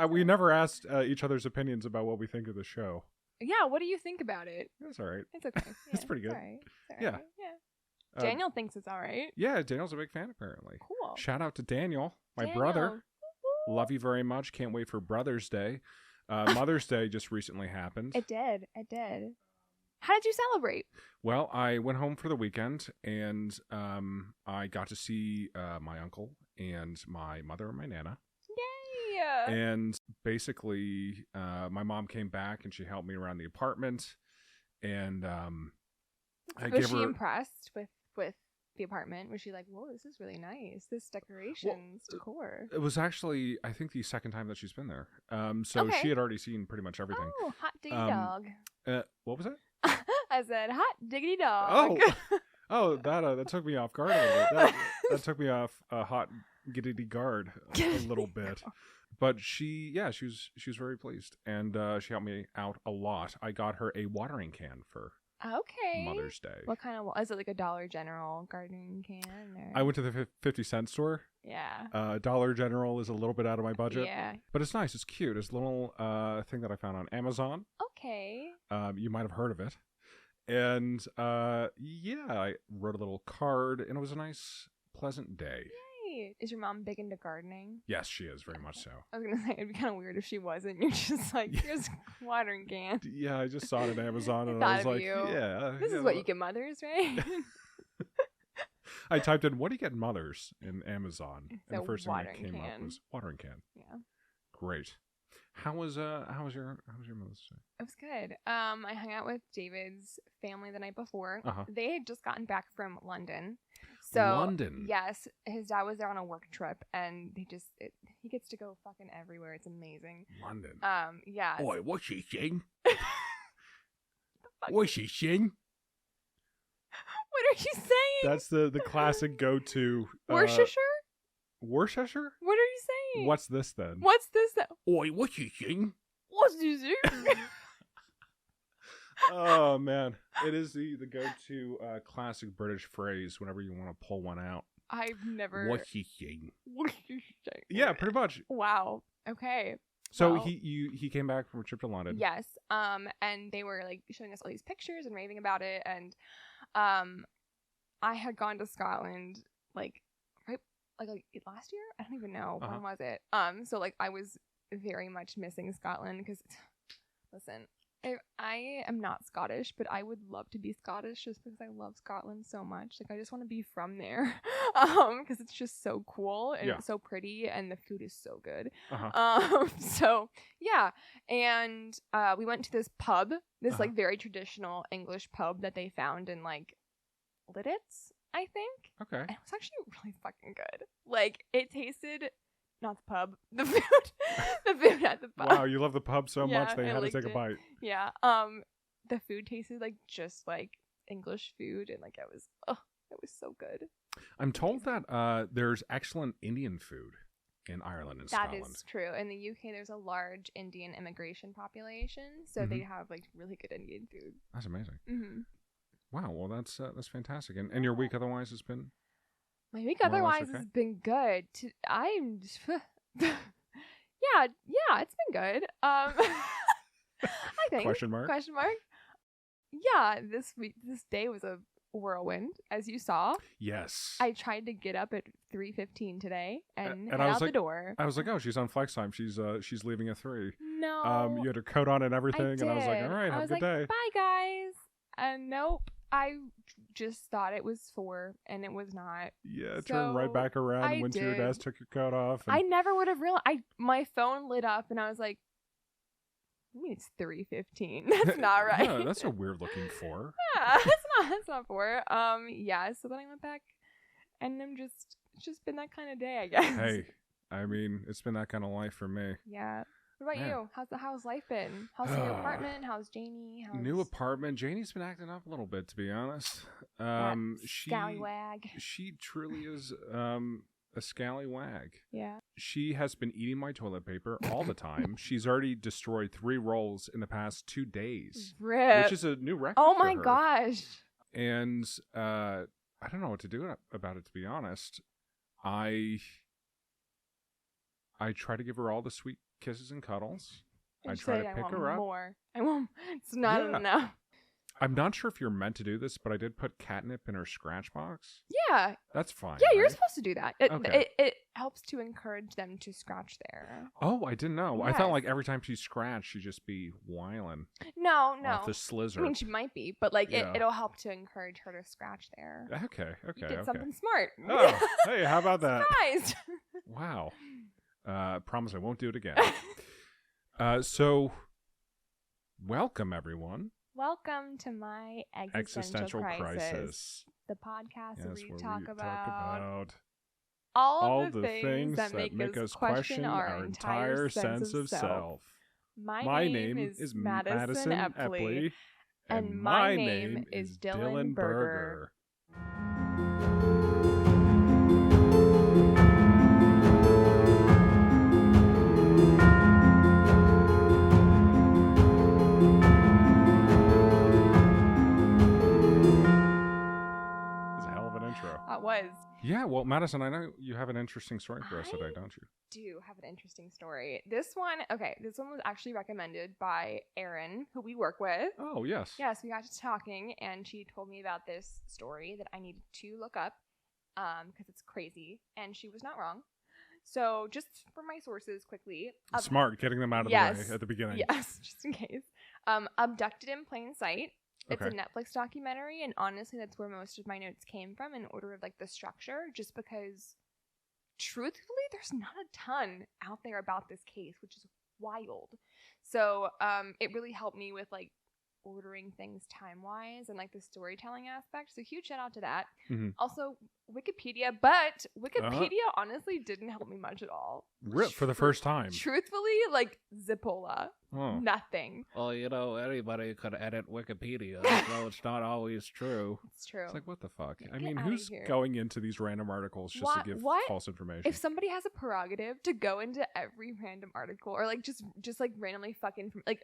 We never asked each other's opinions about what we think of the show. Yeah, what do you think about it? That's all right. It's okay. Yeah, It's pretty good. It's all right. It's all Yeah. right. Yeah. Daniel thinks it's all right. Yeah, Daniel's a big fan, apparently. Cool. Shout out to Daniel, my Daniel. brother. Love you very much. Can't wait for Brother's Day. Mother's Day just recently happened. It did. How did you celebrate? Well, I went home for the weekend, and I got to see my uncle and my mother and my nana. Yay! And basically, my mom came back, and she helped me around the apartment. And was she impressed with the apartment? Was she like, whoa, this is really nice. This decorations, decor. It was actually, I think, the second time that she's been there. So she had already seen pretty much everything. Oh, hot diggity dog. What was that? I said, hot diggity dog. Oh, that took me off guard a little bit. That took me off hot giddity guard a little bit. But she was very pleased, and she helped me out a lot. I got her a watering can for Mother's Day. What kind of, is it like a Dollar General gardening can? Or? I went to the 50-cent store. Yeah. Dollar General is a little bit out of my budget. Yeah. But it's nice. It's cute. It's a little thing that I found on Amazon. Okay. You might have heard of it. And I wrote a little card, and it was a nice, pleasant day. Yay. Is your mom big into gardening? Yes, she is, very much so. I was going to say, it'd be kind of weird if she wasn't. You're just like, here's a watering can. Yeah, I just saw it on Amazon, and I I was like, you. yeah. This is what you get mothers, right? I typed in, what do you get mothers in Amazon? And the first thing that came up can. was watering can. Yeah. Great. How was your Mother's Day? It was good. I hung out with David's family the night before. Uh-huh. They had just gotten back from London. So London? Yes, his dad was there on a work trip, and he gets to go fucking everywhere. It's amazing. London. Yeah. Boy, what's he saying? What's he saying? What are you saying? That's the classic go-to. Worcestershire? Worcestershire? What are you saying? What's this then? What's this then? Oi, what's he saying? What's this then? Oh man, it is the go-to classic British phrase whenever you want to pull one out. I've never. What's he saying? What's he saying? Yeah, pretty much. Wow. Okay. So well, he came back from a trip to London. Yes. And they were like showing us all these pictures and raving about it, and I had gone to Scotland like last year. I don't even know when was it. So like I was very much missing Scotland because, listen. I am not Scottish, but I would love to be Scottish just because I love Scotland so much. Like, I just want to be from there because it's just so cool and it's so pretty and the food is so good. So, yeah. And we went to this pub, this like very traditional English pub that they found in like Lidditz, I think. Okay. And it was actually really fucking good. Like, it tasted... Not the pub. The food. The food at the pub. Wow, you love the pub so much they had to take a bite. Yeah. The food tasted like just like English food, and like it was so good. I'm told that there's excellent Indian food in Ireland and Scotland. That is true. In the UK, there's a large Indian immigration population, so they have like really good Indian food. That's amazing. Mm-hmm. Wow. Well, that's fantastic. And your week otherwise has been. My week otherwise has been good. Yeah, it's been good. I think. Question mark? Yeah, this day was a whirlwind, as you saw. Yes. I tried to get up at 3:15 today and head I was out the door. I was like, oh, she's on flex time. She's leaving at 3. No. You had her coat on and everything, and I was like, all right, have a good day. Bye, guys. And nope. I just thought it was 4, and it was not. Yeah, turn right back around, went to your desk, took your coat off. I never would have realized. My phone lit up, and I was like, I mean, it's 3:15. That's not right. Yeah, that's a weird looking 4. Yeah, that's not 4. Yeah, so then I went back, and it's just been that kind of day, I guess. Hey, I mean, it's been that kind of life for me. Yeah. What about you? How's life been? How's the new apartment? How's Janie? New apartment. Janie's been acting up a little bit, to be honest. Scallywag. She truly is a scallywag. Yeah. She has been eating my toilet paper all the time. She's already destroyed 3 rolls in the past 2 days. Rip. Which is a new record. Oh my for her. gosh. And I don't know what to do about it, to be honest. I try to give her all the sweet kisses and cuddles. And I she try said, to pick her up. More. I won't. It's not Yeah. enough. I'm not sure if you're meant to do this, but I did put catnip in her scratch box. Yeah. That's fine. Yeah, you're right? supposed to do that. Okay. It helps to encourage them to scratch there. Oh, I didn't know. I thought Yes. like every time she scratched, she'd just be whiling No. off the slizzer. I mean, she might be, but like Yeah. it'll help to encourage her to scratch there. Okay. You did something smart. Oh, hey, how about that? Surprised. Wow. Promise I won't do it again. So, welcome everyone. Welcome to my existential crisis. The podcast where we talk about all the things that make us question our entire sense of self. My name is Madison Epley, and my name is Dylan Berger. Was. Yeah, well, Madison, I know you have an interesting story for us today, don't you? Do have an interesting story. This one was actually recommended by Erin, who we work with. Oh, yes. Yes, we got to talking, and she told me about this story that I needed to look up because it's crazy, and she was not wrong. So, just for my sources quickly. Smart, getting them out of the way at the beginning. Yes, just in case. Abducted in Plain Sight. It's a Netflix documentary, and honestly, that's where most of my notes came from in order of like the structure, just because truthfully, there's not a ton out there about this case, which is wild. So it really helped me with like ordering things time-wise and like the storytelling aspect. So huge shout out to that. Mm-hmm. Also, Wikipedia, but Wikipedia honestly didn't help me much at all. For the first time. Truthfully, like Zippola. Oh. Nothing. Well, anybody could edit Wikipedia, so it's not always true. It's true. It's like, what the fuck? I mean, who's going into these random articles just to give false information? If somebody has a prerogative to go into every random article or like just like randomly fucking like,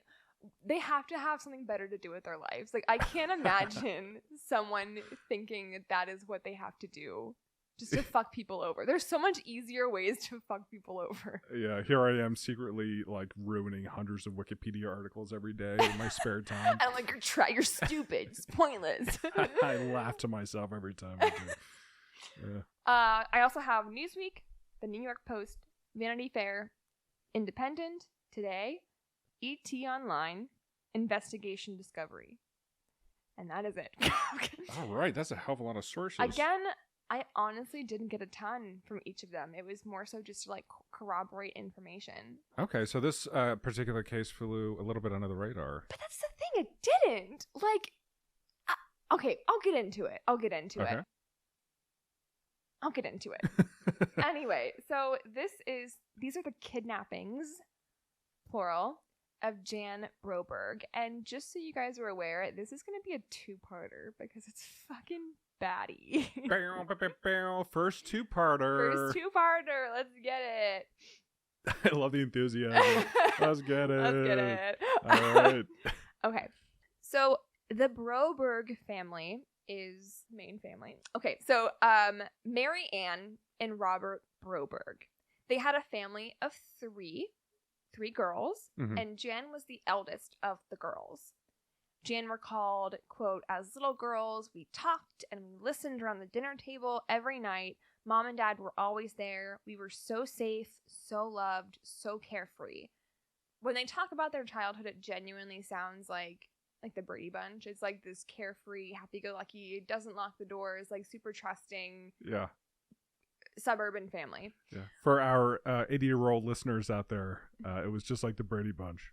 they have to have something better to do with their lives. Like, I can't imagine someone thinking that is what they have to do just to fuck people over. There's so much easier ways to fuck people over. Yeah, here I am secretly like ruining hundreds of Wikipedia articles every day in my spare time. And I'm like, you're stupid. It's pointless. I laugh to myself every time I do. Yeah. I also have Newsweek, the New York Post, Vanity Fair, Independent, Today, ET Online, Investigation Discovery. And that is it. All right, that's a hell of a lot of sources. Again, I honestly didn't get a ton from each of them. It was more so just to like corroborate information. Okay, so this particular case flew a little bit under the radar. But that's the thing, it didn't. Like, okay, I'll get into it. Anyway, so these are the kidnappings, plural, of Jan Broberg. And just so you guys are aware, this is going to be a two-parter because it's fucking baddie. First two-parter. Let's get it. I love the enthusiasm. Let's get it. All right. Okay. So the Broberg family is main family. Okay. So Mary Ann and Robert Broberg, they had a family of three girls, and Jan was the eldest of the girls. Jan recalled, quote, "As little girls, we talked and we listened around the dinner table every night. Mom and Dad were always there. We were so safe, so loved, so carefree." When they talk about their childhood, it genuinely sounds like the Brady Bunch. It's like this carefree, happy-go-lucky, doesn't lock the doors, like super trusting. Yeah. Suburban family. Yeah. For our 80-year-old listeners out there, it was just like the Brady Bunch.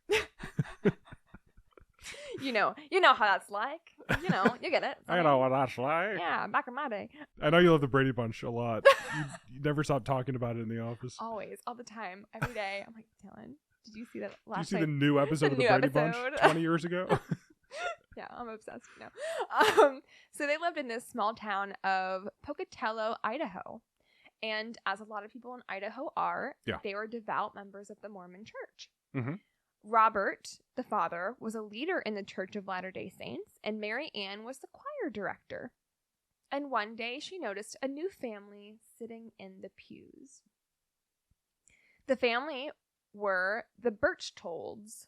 You know how that's like. You get it. I know what that's like. Yeah, back in my day. I know you love the Brady Bunch a lot. You never stop talking about it in the office. Always, all the time, every day. I'm like, Dylan, did you see that last night? Did you see the new episode of the Brady Bunch 20 years ago? Yeah, I'm obsessed now. So they lived in this small town of Pocatello, Idaho. And as a lot of people in Idaho are, they were devout members of the Mormon Church. Mm-hmm. Robert, the father, was a leader in the Church of Latter-day Saints, and Mary Ann was the choir director. And one day she noticed a new family sitting in the pews. The family were the Birchtolds.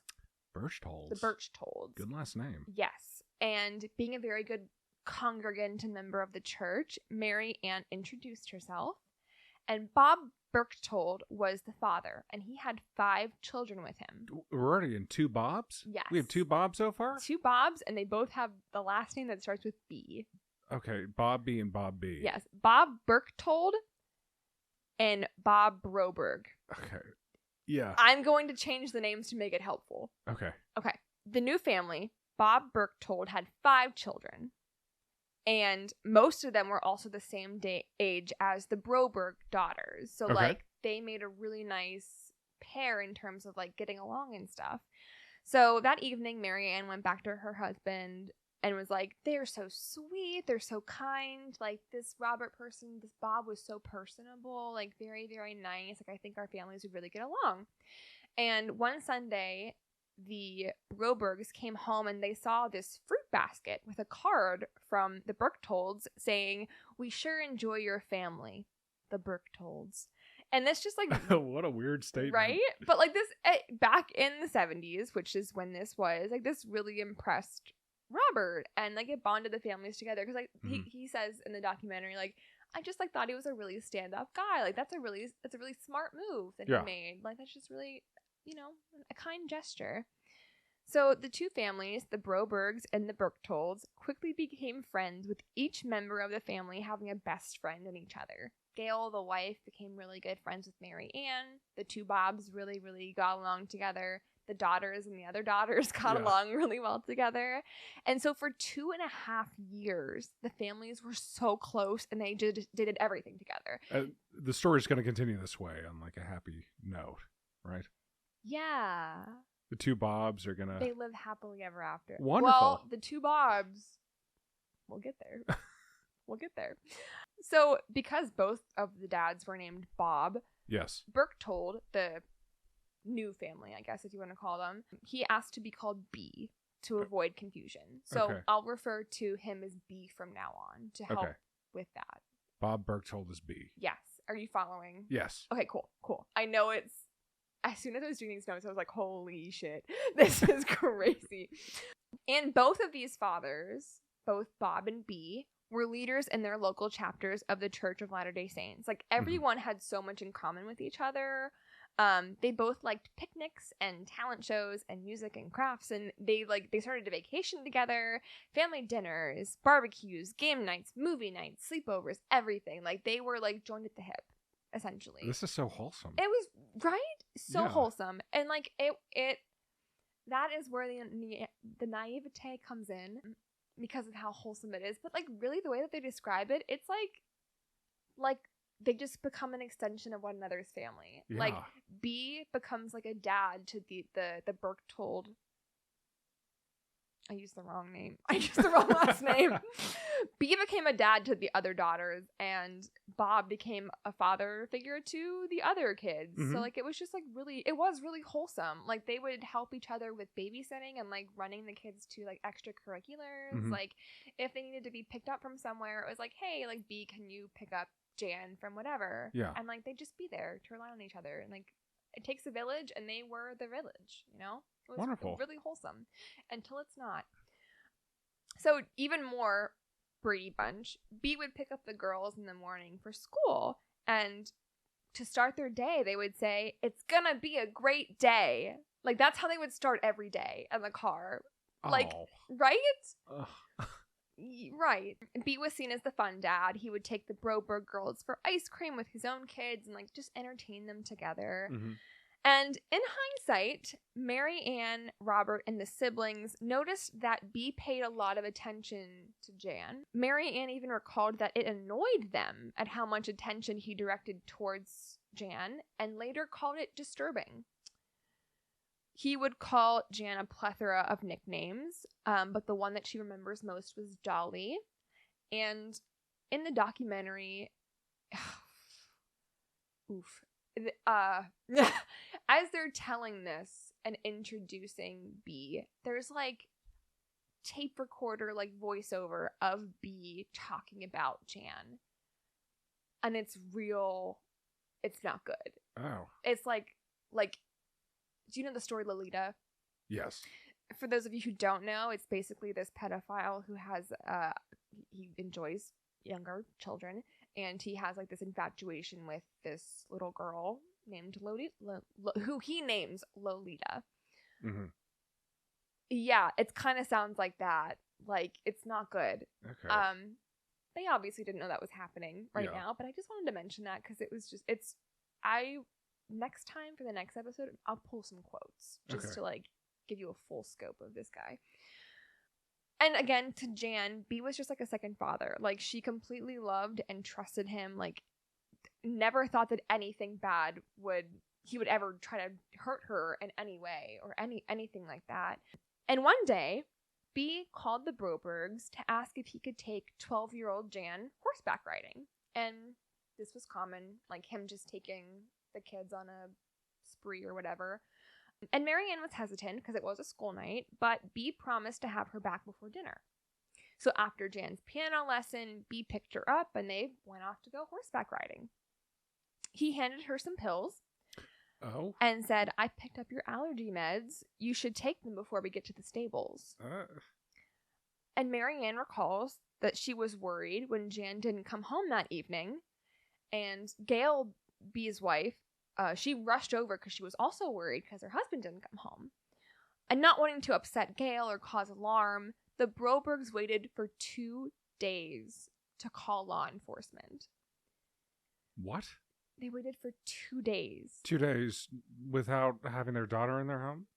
Birchtolds. The Birchtolds. Good last name. Yes. And being a very good congregant and member of the church, Mary Ann introduced herself. And Bob Berchtold was the father, and he had 5 children with him. We're already in 2 Bobs? Yes. We have 2 Bobs so far? 2 Bobs, and they both have the last name that starts with B. Okay, Bob B and Bob B. Yes. Bob Berchtold and Bob Broberg. Okay. Yeah. I'm going to change the names to make it helpful. Okay. Okay. The new family, Bob Berchtold, had 5 children. And most of them were also the same age as the Broberg daughters. So, like, they made a really nice pair in terms of, like, getting along and stuff. So that evening, Mary Ann went back to her husband and was like, they're so sweet. They're so kind. Like, this Robert person, this Bob was so personable. Like, very, very nice. Like, I think our families would really get along. And one Sunday, the Brobergs came home and they saw this fruit basket with a card from the Berchtolds saying, "We sure enjoy your family, the Berchtolds." And this just like what a weird statement, right? But like this back in the 70s, which is when this was, like this really impressed Robert, and like it bonded the families together because like he says in the documentary, like, I just like thought he was a really stand-up guy. Like that's a really smart move that he made. Like that's just really, you know, a kind gesture. So the 2 families, the Brobergs and the Berchtolds, quickly became friends, with each member of the family having a best friend in each other. Gail, the wife, became really good friends with Mary Ann. The 2 Bobs really, really got along together. The daughters and the other daughters got along really well together. And so for 2.5 years, the families were so close and they did everything together. The story's going to continue this way on like a happy note, right? Yeah. The 2 Bobs are going to... They live happily ever after. Wonderful. Well, the 2 Bobs... We'll get there. We'll get there. So, because both of the dads were named Bob... Yes. Berchtold, the new family, I guess, if you want to call them, he asked to be called B to avoid confusion. So, I'll refer to him as B from now on to help with that. Bob Berchtold is B. Yes. Are you following? Yes. Okay, cool. I know it's... As soon as I was doing these notes, I was like, holy shit, this is crazy. And both of these fathers, both Bob and B, were leaders in their local chapters of the Church of Latter-day Saints. Like, everyone had so much in common with each other. They both liked picnics and talent shows and music and crafts, and they started to vacation together, family dinners, barbecues, game nights, movie nights, sleepovers, everything. Like, they were, like, joined at the hip, essentially. This is so wholesome. It was, right? So wholesome. And, like, it that is where the naivete comes in because of how wholesome it is. But, like, really the way that they describe it, it's like they just become an extension of one another's family. Yeah. Like, B becomes, like, a dad to the Berchtold. I used the wrong name. I used the wrong last name. B became a dad to the other daughters, and Bob became a father figure to the other kids. So, like, it was just, like, it was really wholesome. Like, they would help each other with babysitting and, like, running the kids to, like, extracurriculars. Like, if they needed to be picked up from somewhere, it was like, hey, like, B, can you pick up Jan from whatever? Yeah. And, like, they'd just be there to rely on each other. And, like, it takes a village, and they were the village, you know? It was wonderful. Really wholesome. Until it's not. So, even more Brady Bunch, B would pick up the girls in the morning for school, and to start their day, they would say, "It's gonna be a great day." Like, that's how they would start every day in the car. Like, right? Right. B was seen as the fun dad. He would take the Broberg girls for ice cream with his own kids and, like, just entertain them together. And in hindsight, Mary Ann, Robert, and the siblings noticed that B paid a lot of attention to Jan. Mary Ann even recalled that it annoyed them at how much attention he directed towards Jan, and later called it disturbing. He would call Jan a plethora of nicknames, but the one that she remembers most was Dolly. And in the documentary, as they're telling this and introducing B, there's like tape recorder, like voiceover of B talking about Jan, and it's real. It's not good. Oh, it's like do you know the story Lolita? Yes. For those of you who don't know, it's basically this pedophile who has he enjoys younger children, and he has like this infatuation with this little girl named Lolita, who he names Lolita. Mm-hmm. Yeah, it kind of sounds like that. Like, it's not good. Okay. They obviously didn't know that was happening right now, but I just wanted to mention that because it was just, next time for the next episode, I'll pull some quotes just to like give you a full scope of this guy. And again, to Jan, B was just like a second father. Like, she completely loved and trusted him. Like, never thought that anything bad he would ever try to hurt her in any way or anything like that. And one day, B called the Brobergs to ask if he could take 12-year-old Jan horseback riding. And this was common, like him just taking the kids on a spree or whatever. And Marianne was hesitant because it was a school night, but B promised to have her back before dinner. So after Jan's piano lesson, B picked her up and they went off to go horseback riding. He handed her some pills. Oh. And said, I picked up your allergy meds. You should take them before we get to the stables. And Marianne recalls that she was worried when Jan didn't come home that evening. And Gail, B's wife, she rushed over because she was also worried because her husband didn't come home. And not wanting to upset Gail or cause alarm, the Brobergs waited for 2 days to call law enforcement. What? They waited for 2 days. 2 days without having their daughter in their home?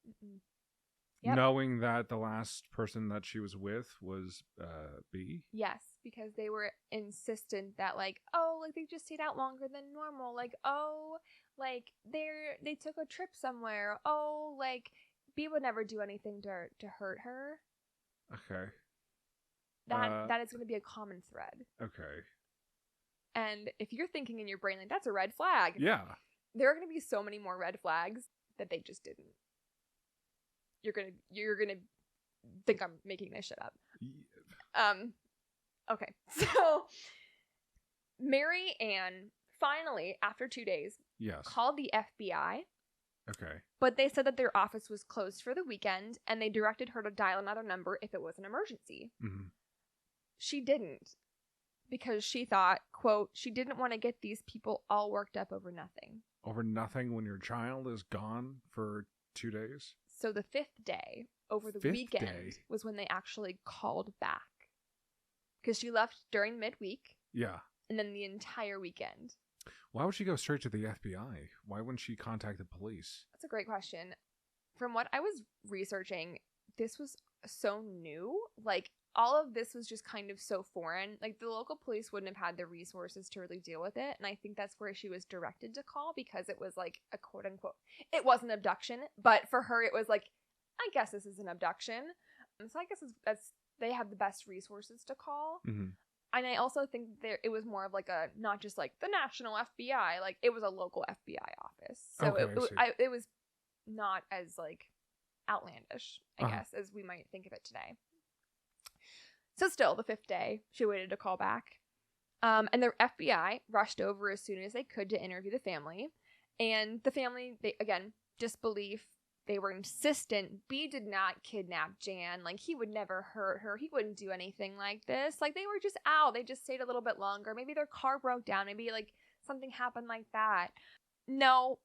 Yep. Knowing that the last person that she was with was B? Yes, because they were insistent that, like, they just stayed out longer than normal. Like, they took a trip somewhere. B would never do anything to hurt her. Okay. That is going to be a common thread. Okay. And if you're thinking in your brain, like, that's a red flag. Yeah. There are going to be so many more red flags that they just didn't. You're gonna think I'm making this shit up. Okay. So Mary Ann finally, after 2 days, called the FBI. Okay. But they said that their office was closed for the weekend, and they directed her to dial another number if it was an emergency. Mm-hmm. She didn't. Because she thought, quote, she didn't want to get these people all worked up over nothing. Over nothing when your child is gone for 2 days? So the 5th day, over the weekend, was when they actually called back. Because she left during midweek. Yeah. And then the entire weekend. Why would she go straight to the FBI? Why wouldn't she contact the police? That's a great question. From what I was researching, this was so new. Like, all of this was just kind of so foreign. Like, the local police wouldn't have had the resources to really deal with it. And I think that's where she was directed to call, because it was like a quote unquote, it was an abduction, but for her it was like, I guess this is an abduction. So I guess they have the best resources to call. Mm-hmm. And I also think it was more of like a, not just like the national FBI, like it was a local FBI office. So okay, it was not as like outlandish, I guess, as we might think of it today. So still, the 5th day, she waited to call back. And the FBI rushed over as soon as they could to interview the family. And the family, they, again, disbelief. They were insistent. B did not kidnap Jan. Like, he would never hurt her. He wouldn't do anything like this. Like, they were just out. They just stayed a little bit longer. Maybe their car broke down. Maybe, like, something happened like that. No,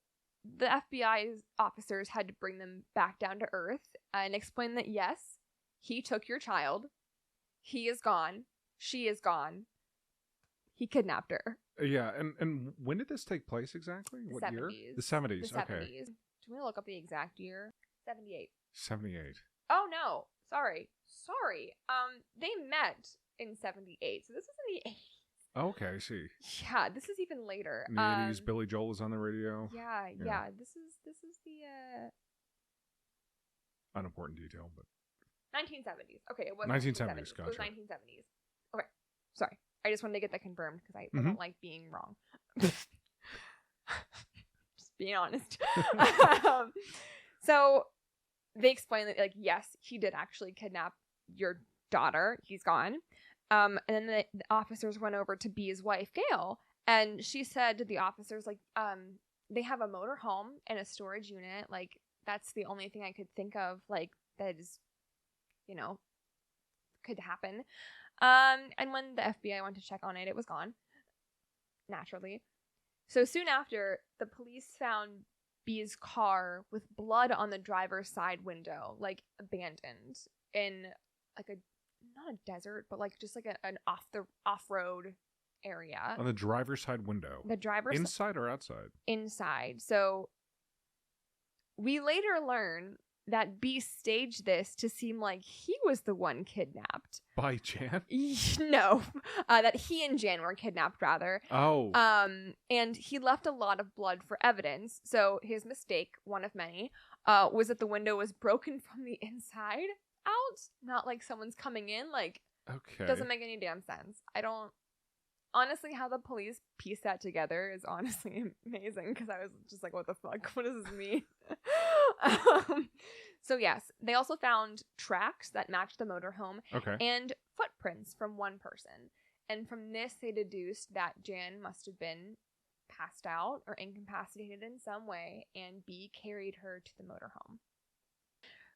the FBI's officers had to bring them back down to earth and explain that, yes, he took your child. He is gone. She is gone. He kidnapped her. Yeah, and when did this take place exactly? What 70s. year? The 70s. The 70s. Okay. Do you want to look up the exact year? 78. 78. Oh, no. Sorry. They met in 78. So this was in the 80s. Okay, I see. Yeah, this is even later. In the 80s, Billy Joel was on the radio. Yeah. This is the unimportant detail, but 1970s. Okay, it was 1970s. Gotcha. It was 1970s. Okay, sorry. I just wanted to get that confirmed because I don't like being wrong. Just being honest. So they explained that, like, yes, he did actually kidnap your daughter. He's gone. And then the officers went over to B's wife, Gail, and she said to the officers, like, they have a motor home and a storage unit, like, that's the only thing I could think of, like, that is, could happen. And when the FBI went to check on it, it was gone. Naturally. So soon after, the police found B's car with blood on the driver's side window, like, abandoned in, like, not a desert, but, like, just, like, an off-road area. On the driver's side window. The driver's inside or outside? Inside. So we later learn that B staged this to seem like he was the one kidnapped. By Jan? No. That he and Jan were kidnapped, rather. Oh. And he left a lot of blood for evidence. So his mistake, one of many, was that the window was broken from the inside out. Not like someone's coming in. Like, okay. Doesn't make any damn sense. I don't... Honestly, how the police piece that together is honestly amazing, because I was just like, what the fuck? What does this mean? So yes, they also found tracks that matched the motorhome and footprints from one person. And from this, they deduced that Jan must have been passed out or incapacitated in some way, and B carried her to the motorhome.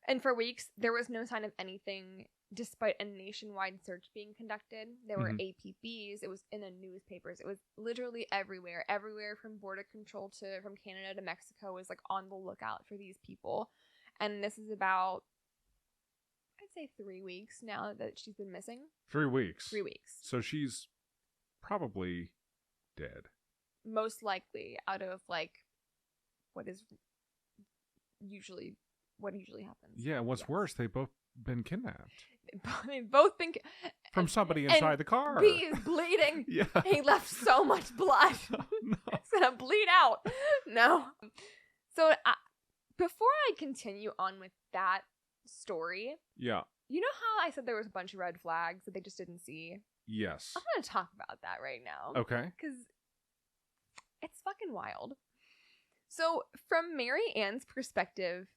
And for weeks, there was no sign of anything, despite a nationwide search being conducted. There were APBs. It was in the newspapers. It was literally everywhere. Everywhere from border control from Canada to Mexico was, like, on the lookout for these people. And this is about, I'd say, 3 weeks now that she's been missing. 3 weeks? 3 weeks. So she's probably dead. Most likely, out of, like, what usually happens. Yeah, what's worse, they've both been kidnapped. They've both been... From somebody inside the car. B is bleeding. Yeah. He left so much blood. Oh, no. It's gonna bleed out. No. So, before I continue on with that story... Yeah. You know how I said there was a bunch of red flags that they just didn't see? Yes. I'm gonna talk about that right now. Okay. Because it's fucking wild. So, from Mary Ann's perspective,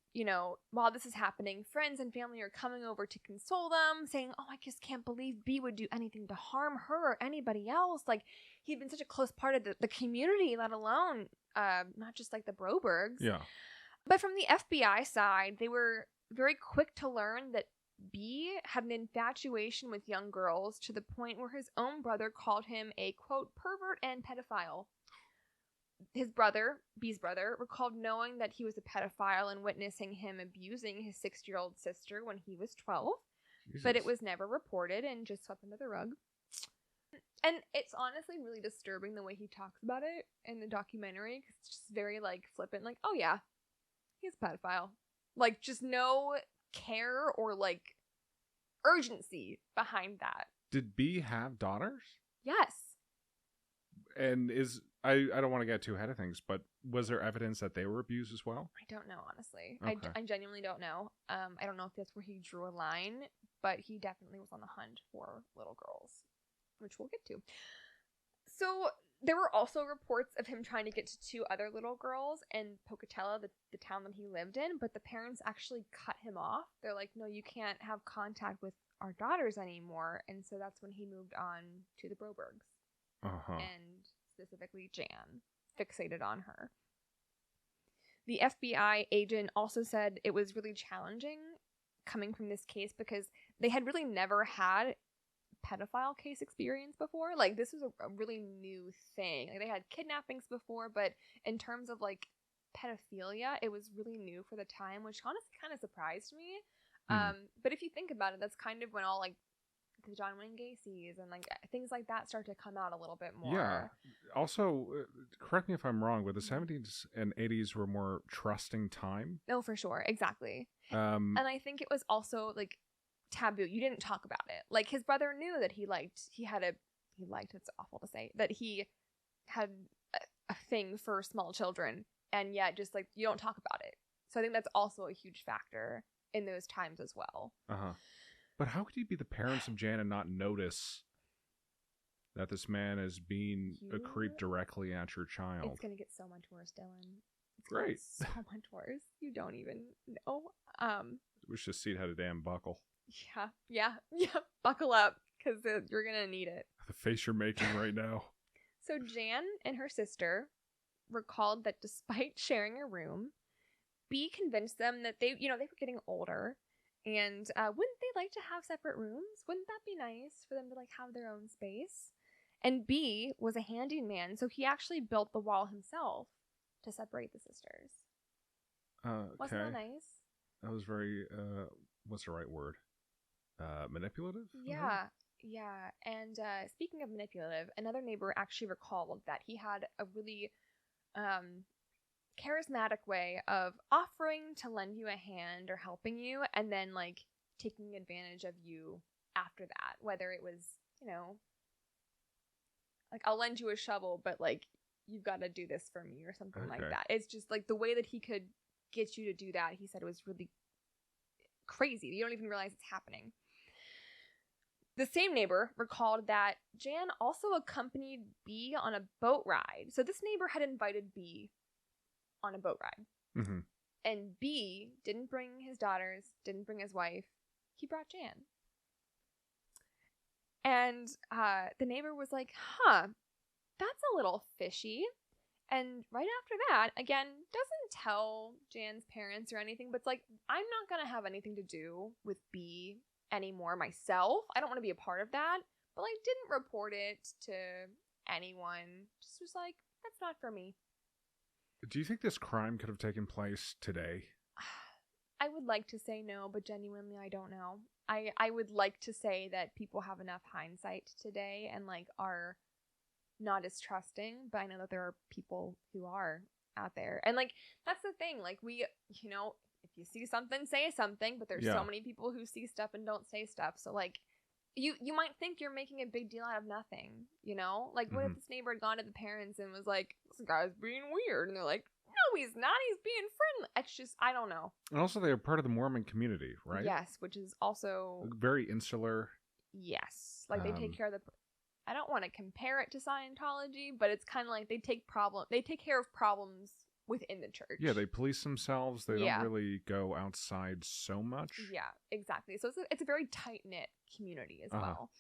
while this is happening, friends and family are coming over to console them, saying, oh, I just can't believe B would do anything to harm her or anybody else. Like, he'd been such a close part of the community, let alone not just, like, the Brobergs. Yeah. But from the FBI side, they were very quick to learn that B had an infatuation with young girls to the point where his own brother called him a, quote, pervert and pedophile. His brother, B's brother, recalled knowing that he was a pedophile and witnessing him abusing his 6-year-old sister when he was 12. Jesus. But it was never reported and just swept under the rug. And it's honestly really disturbing the way he talks about it in the documentary, because it's just very, like, flippant, like, oh yeah, he's a pedophile. Like, just no care or, like, urgency behind that. Did B have daughters? Yes. And I don't want to get too ahead of things, but was there evidence that they were abused as well? I don't know, honestly. Okay. I genuinely don't know. I don't know if that's where he drew a line, but he definitely was on the hunt for little girls, which we'll get to. So there were also reports of him trying to get to 2 other little girls in Pocatello, the town that he lived in, but the parents actually cut him off. They're like, no, you can't have contact with our daughters anymore. And so that's when he moved on to the Brobergs. And specifically Jan, fixated on her. The FBI agent also said it was really challenging coming from this case because they had really never had pedophile case experience before. Like, this was a really new thing. Like, they had kidnappings before, but in terms of, like, pedophilia, it was really new for the time, which honestly kind of surprised me. But if you think about it, that's kind of when all, like, the John Wayne Gacy's and, like, things like that start to come out a little bit more. Yeah. Also, correct me if I'm wrong, but the 70s and 80s were more trusting time. Oh, for sure. Exactly. And I think it was also, like, taboo. You didn't talk about it. Like, his brother knew that it's awful to say, that he had a thing for small children, and yet just, like, you don't talk about it. So I think that's also a huge factor in those times as well. But how could you be the parents of Jan and not notice that this man is being a creep directly at your child? It's going to get so much worse, Dylan. It's Great. So much worse. You don't even know. Wish this seat had a damn buckle. Yeah. Buckle up, because you're going to need it. The face you're making right now. So Jan and her sister recalled that despite sharing a room, B convinced them that they were getting older, and wouldn't they like to have separate rooms? Wouldn't that be nice for them to like have their own space? And B was a handyman, so he actually built the wall himself to separate the sisters. Okay. Wasn't that nice? That was very, what's the right word? Manipulative? Yeah. Yeah. And speaking of manipulative, another neighbor actually recalled that he had a really charismatic way of offering to lend you a hand or helping you, and then like taking advantage of you after that. Whether it was, like, I'll lend you a shovel, but like you've got to do this for me or something like that. It's just like the way that he could get you to do that, he said it was really crazy. You don't even realize it's happening. The same neighbor recalled that Jan also accompanied B on a boat ride. So this neighbor had invited B on a boat ride. Mm-hmm. And B didn't bring his daughters, didn't bring his wife. He brought Jan. And the neighbor was like, that's a little fishy. And right after that, again, doesn't tell Jan's parents or anything, but it's like, I'm not going to have anything to do with B anymore myself. I don't want to be a part of that. But like, didn't report it to anyone. Just was like, that's not for me. Do you think this crime could have taken place today? I would like to say no, but genuinely, I don't know. I would like to say that people have enough hindsight today and like are not as trusting, but I know that there are people who are out there. And like, that's the thing. Like, we, if you see something, say something, but there's so many people who see stuff and don't say stuff. So like, you might think you're making a big deal out of nothing, Like, what if this neighbor had gone to the parents and was like, this guy's being weird? And they're like, no, he's not. He's being friendly. It's just, I don't know. And also, they are part of the Mormon community, right? Yes, which is also very insular. Yes. Like, they take care of I don't want to compare it to Scientology, but it's kind of like they take care of problems within the church. Yeah, they police themselves. They don't really go outside so much. Yeah, exactly. So it's a very tight-knit community as well.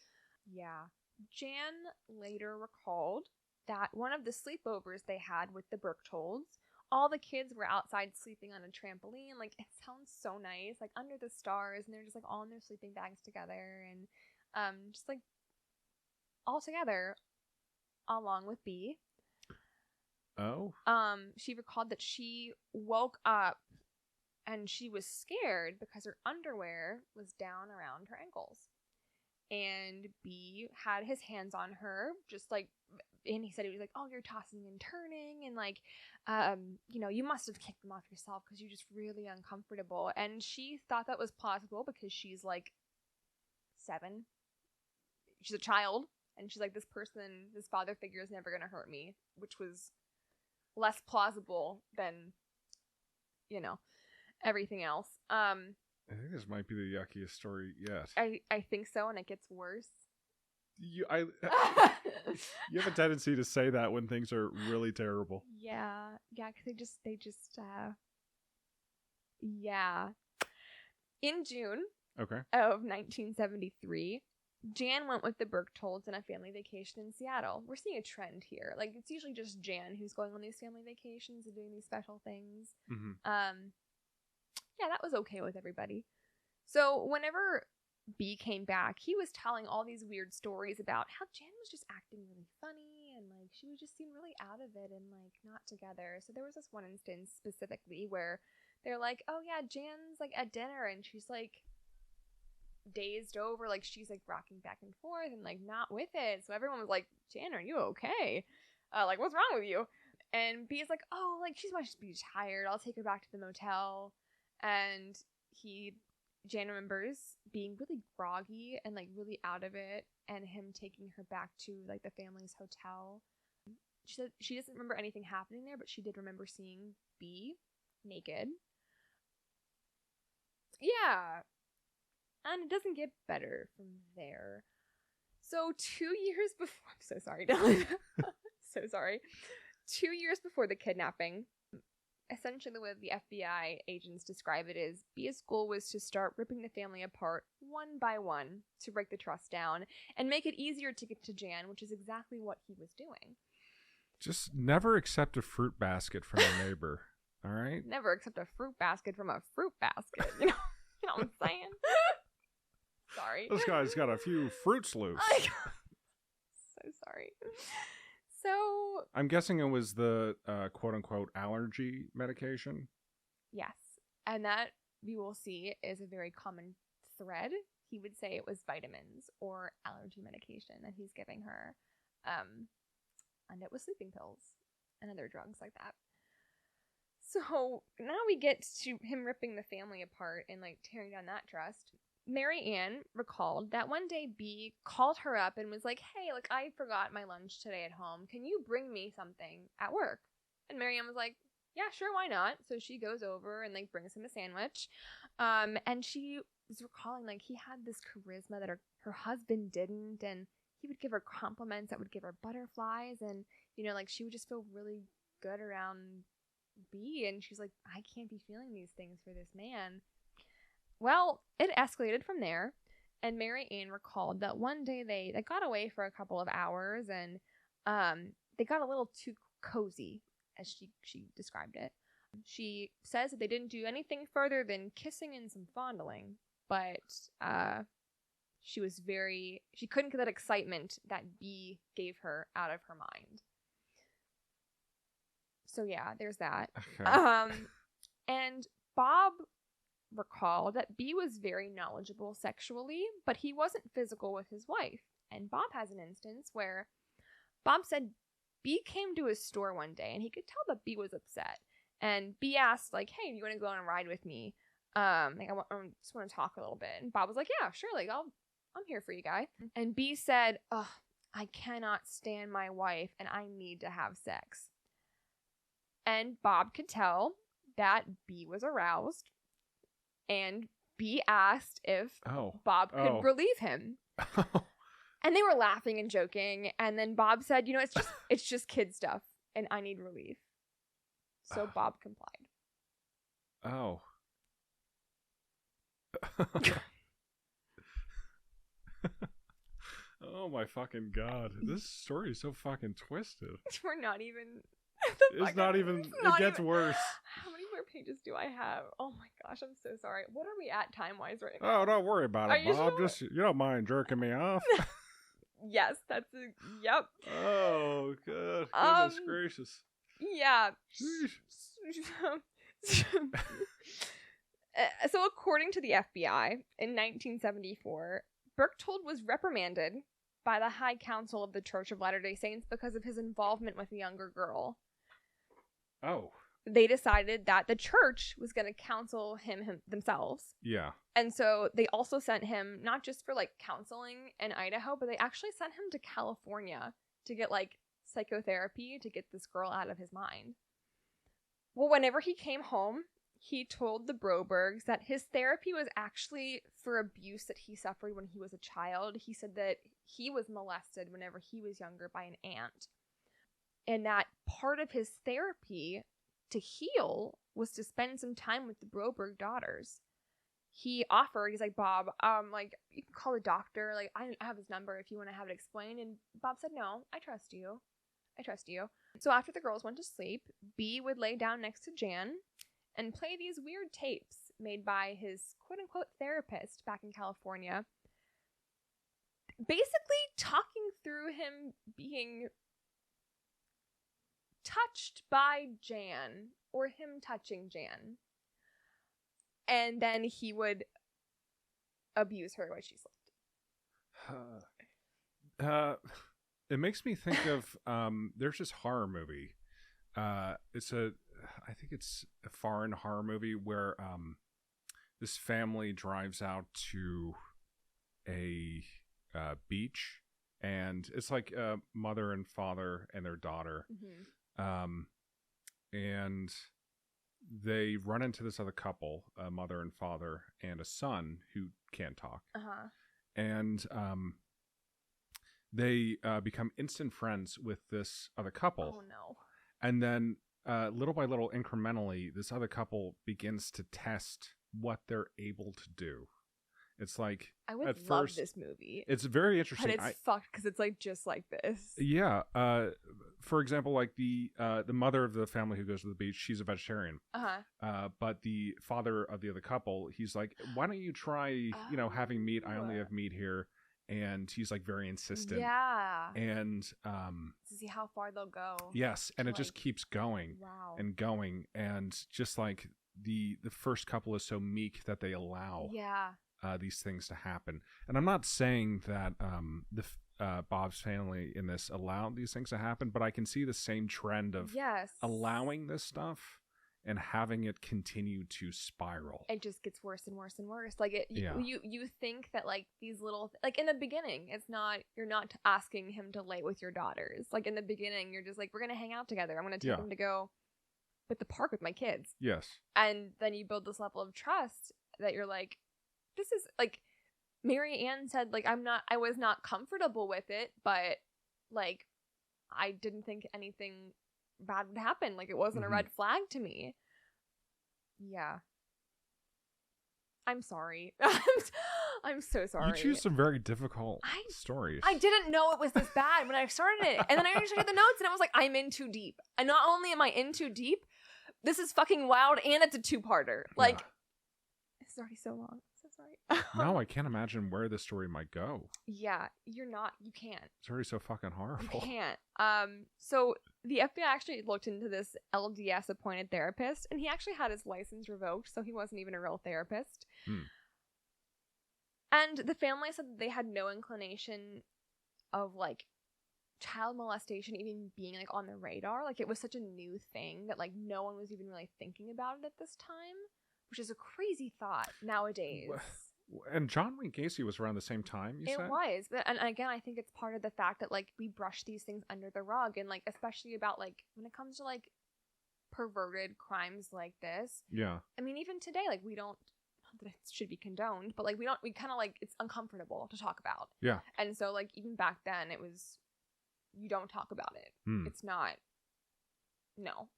Yeah. Jan later recalled that one of the sleepovers they had with the Berchtolds, all the kids were outside sleeping on a trampoline. Like, it sounds so nice, like under the stars, and they're just like all in their sleeping bags together, and just like all together along with B. Oh. She recalled that she woke up and she was scared because her underwear was down around her ankles. And B had his hands on her, just like, and he said he was like, oh, you're tossing and turning, and like, you must have kicked them off yourself because you're just really uncomfortable. And she thought that was plausible because she's like 7. She's a child. And she's like, this father figure is never going to hurt me, which was less plausible than, everything else. I think this might be the yuckiest story yet. I think so, and it gets worse. You have a tendency to say that when things are really terrible. Yeah, because they just, yeah. In June of 1973, Jan went with the Berchtolds on a family vacation in Seattle. We're seeing a trend here. Like, it's usually just Jan who's going on these family vacations and doing these special things. Mm-hmm. Yeah, that was okay with everybody. So whenever B came back, he was telling all these weird stories about how Jan was just acting really funny and like she would just seem really out of it and like not together. So there was this one instance specifically where they're like, oh yeah, Jan's like at dinner and she's like dazed over, like she's like rocking back and forth and like not with it. So everyone was like, Jan, are you okay? Like, what's wrong with you? And B is like, oh, like she must be tired. I'll take her back to the motel. And Jan remembers being really groggy and like really out of it and him taking her back to like the family's hotel. She said she doesn't remember anything happening there, but she did remember seeing B naked. Yeah. And it doesn't get better from there. So 2 years before... I'm so sorry, Dylan. So sorry. 2 years before the kidnapping, essentially the way the FBI agents describe it is, B's goal was to start ripping the family apart one by one to break the trust down and make it easier to get to Jan, which is exactly what he was doing. Just never accept a fruit basket from a neighbor. All right. Never accept a fruit basket from a fruit basket. You know what I'm saying? Sorry. This guy's got a few Fruits Loops. So sorry. So I'm guessing it was the quote-unquote allergy medication. yes, and that we will see is a very common thread. He would say it was vitamins or allergy medication that he's giving her, and it was sleeping pills and other drugs like that. So now we get to him ripping the family apart and like tearing down that trust. Mary Ann recalled that one day B called her up and was like, hey, like I forgot my lunch today at home. Can you bring me something at work? And Mary Ann was like, yeah, sure, why not? So she goes over and like brings him a sandwich. And she was recalling like he had this charisma that her husband didn't, and he would give her compliments that would give her butterflies, and you know, like she would just feel really good around B, and she's like, I can't be feeling these things for this man. Well, it escalated from there, and Mary Ann recalled that one day they got away for a couple of hours, and they got a little too cozy, as she described it. She says that they didn't do anything further than kissing and some fondling, but she couldn't get that excitement that B gave her out of her mind. So yeah, there's that. Okay. And Bob recalled that B was very knowledgeable sexually, but he wasn't physical with his wife. And Bob has an instance where Bob said B came to his store one day and he could tell that B was upset. And B asked, like, hey, do you want to go on a ride with me? I just want to talk a little bit. And Bob was like, yeah, sure, like I'm here for you, guy. And B said, ugh, I cannot stand my wife and I need to have sex. And Bob could tell that B was aroused. And B asked if Bob could relieve him. And they were laughing and joking. And then Bob said, you know, it's just kid stuff and I need relief. So Bob complied. Oh. Oh my fucking god. This story is so fucking twisted. We're not even... It gets worse. How many more pages do I have? Oh my gosh, I'm so sorry. What are we at time-wise right now? Oh, don't worry about it, Bob. Sure? Just, you don't mind jerking me off? Yes, yep. Oh, good. Goodness gracious. Yeah. So according to the FBI, in 1974, Berchtold was reprimanded by the High Council of the Church of Latter-day Saints because of his involvement with a younger girl. Oh. They decided that the church was going to counsel him themselves. Yeah. And so they also sent him, not just for like counseling in Idaho, but they actually sent him to California to get like psychotherapy to get this girl out of his mind. Well, whenever he came home, he told the Brobergs that his therapy was actually for abuse that he suffered when he was a child. He said that he was molested whenever he was younger by an aunt. And that part of his therapy to heal was to spend some time with the Broberg daughters. He's like, Bob, like, you can call the doctor. Like, I have his number if you want to have it explained. And Bob said, no, I trust you. So after the girls went to sleep, B would lay down next to Jan and play these weird tapes made by his quote-unquote therapist back in California, basically talking through him being touched by Jan or him touching Jan. And then he would abuse her while she slept. It makes me think of there's this horror movie. I think it's a foreign horror movie where this family drives out to a beach, and it's like a mother and father and their daughter. Mm-hmm. And they run into this other couple, a mother and father, and a son who can't talk. Uh-huh. And they become instant friends with this other couple. Oh, no. And then little by little, incrementally, this other couple begins to test what they're able to do. It's like I would at love first, this movie. It's very interesting. But it's fucked because it's like just like this. Yeah. For example, like the mother of the family who goes to the beach, she's a vegetarian. But the father of the other couple, he's like, why don't you try, having meat? I only have meat here. And he's like very insistent. Yeah. And to see how far they'll go. Yes, and it just keeps going. Wow. And going, and just like the first couple is so meek that they allow these things to happen. And I'm not saying that Bob's family in this allowed these things to happen, but I can see the same trend of allowing this stuff and having it continue to spiral. It just gets worse and worse and worse. Like you think that like these little like in the beginning, you're not asking him to lay with your daughters. Like in the beginning, you're just like, we're gonna hang out together. I'm gonna take him to go at the park with my kids. Yes. And then you build this level of trust that you're like, this is like Mary Ann said, like I was not comfortable with it, but like I didn't think anything bad would happen. Like it wasn't a red flag to me. Yeah. I'm sorry. I'm so sorry. You choose some very difficult stories. I didn't know it was this bad when I started it. And then I actually got the notes and I was like, I'm in too deep. And not only am I in too deep, this is fucking wild and it's a two-parter. Like, it's already so long. So sorry. No, I can't imagine where this story might go. Yeah, you can't. It's already so fucking horrible. You can't. So the FBI actually looked into this LDS appointed therapist, and he actually had his license revoked, so he wasn't even a real therapist. And the family said that they had no inclination of like child molestation even being like on the radar. Like it was such a new thing that like no one was even really thinking about it at this time, which is a crazy thought nowadays. And John Wayne Gacy was around the same time, you said? It was. And again, I think it's part of the fact that, like, we brush these things under the rug. And, like, especially about, like, when it comes to, like, perverted crimes like this. Yeah. I mean, even today, like, we don't, not that it should be condoned, but, like, we kind of, like, it's uncomfortable to talk about. Yeah. And so, like, even back then, it was, you don't talk about it. It's not, no.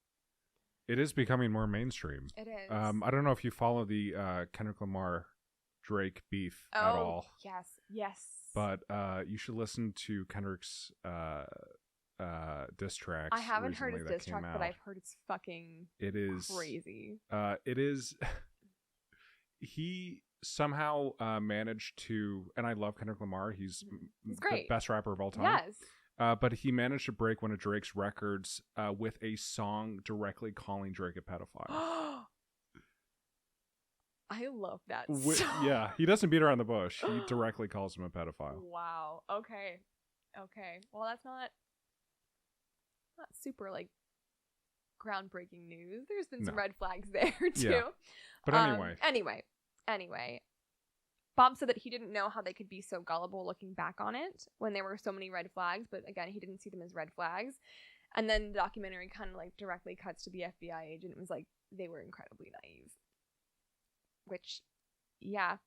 It is becoming more mainstream. It is. I don't know if you follow the Kendrick Lamar Drake beef at all. Yes. But you should listen to Kendrick's diss tracks. I haven't heard his diss track, but I've heard it's fucking crazy. It is. He somehow managed to, and I love Kendrick Lamar. He's great. The best rapper of all time. Yes. But he managed to break one of Drake's records with a song directly calling Drake a pedophile. I love that song. Yeah, he doesn't beat around the bush. He directly calls him a pedophile. Wow. Okay. Well, that's not super, like, groundbreaking news. There's been some red flags there, too. Yeah. But Anyway. Bob said that he didn't know how they could be so gullible looking back on it when there were so many red flags, but again, he didn't see them as red flags. And then the documentary kind of like directly cuts to the FBI agent and was like, they were incredibly naive. Which, yeah.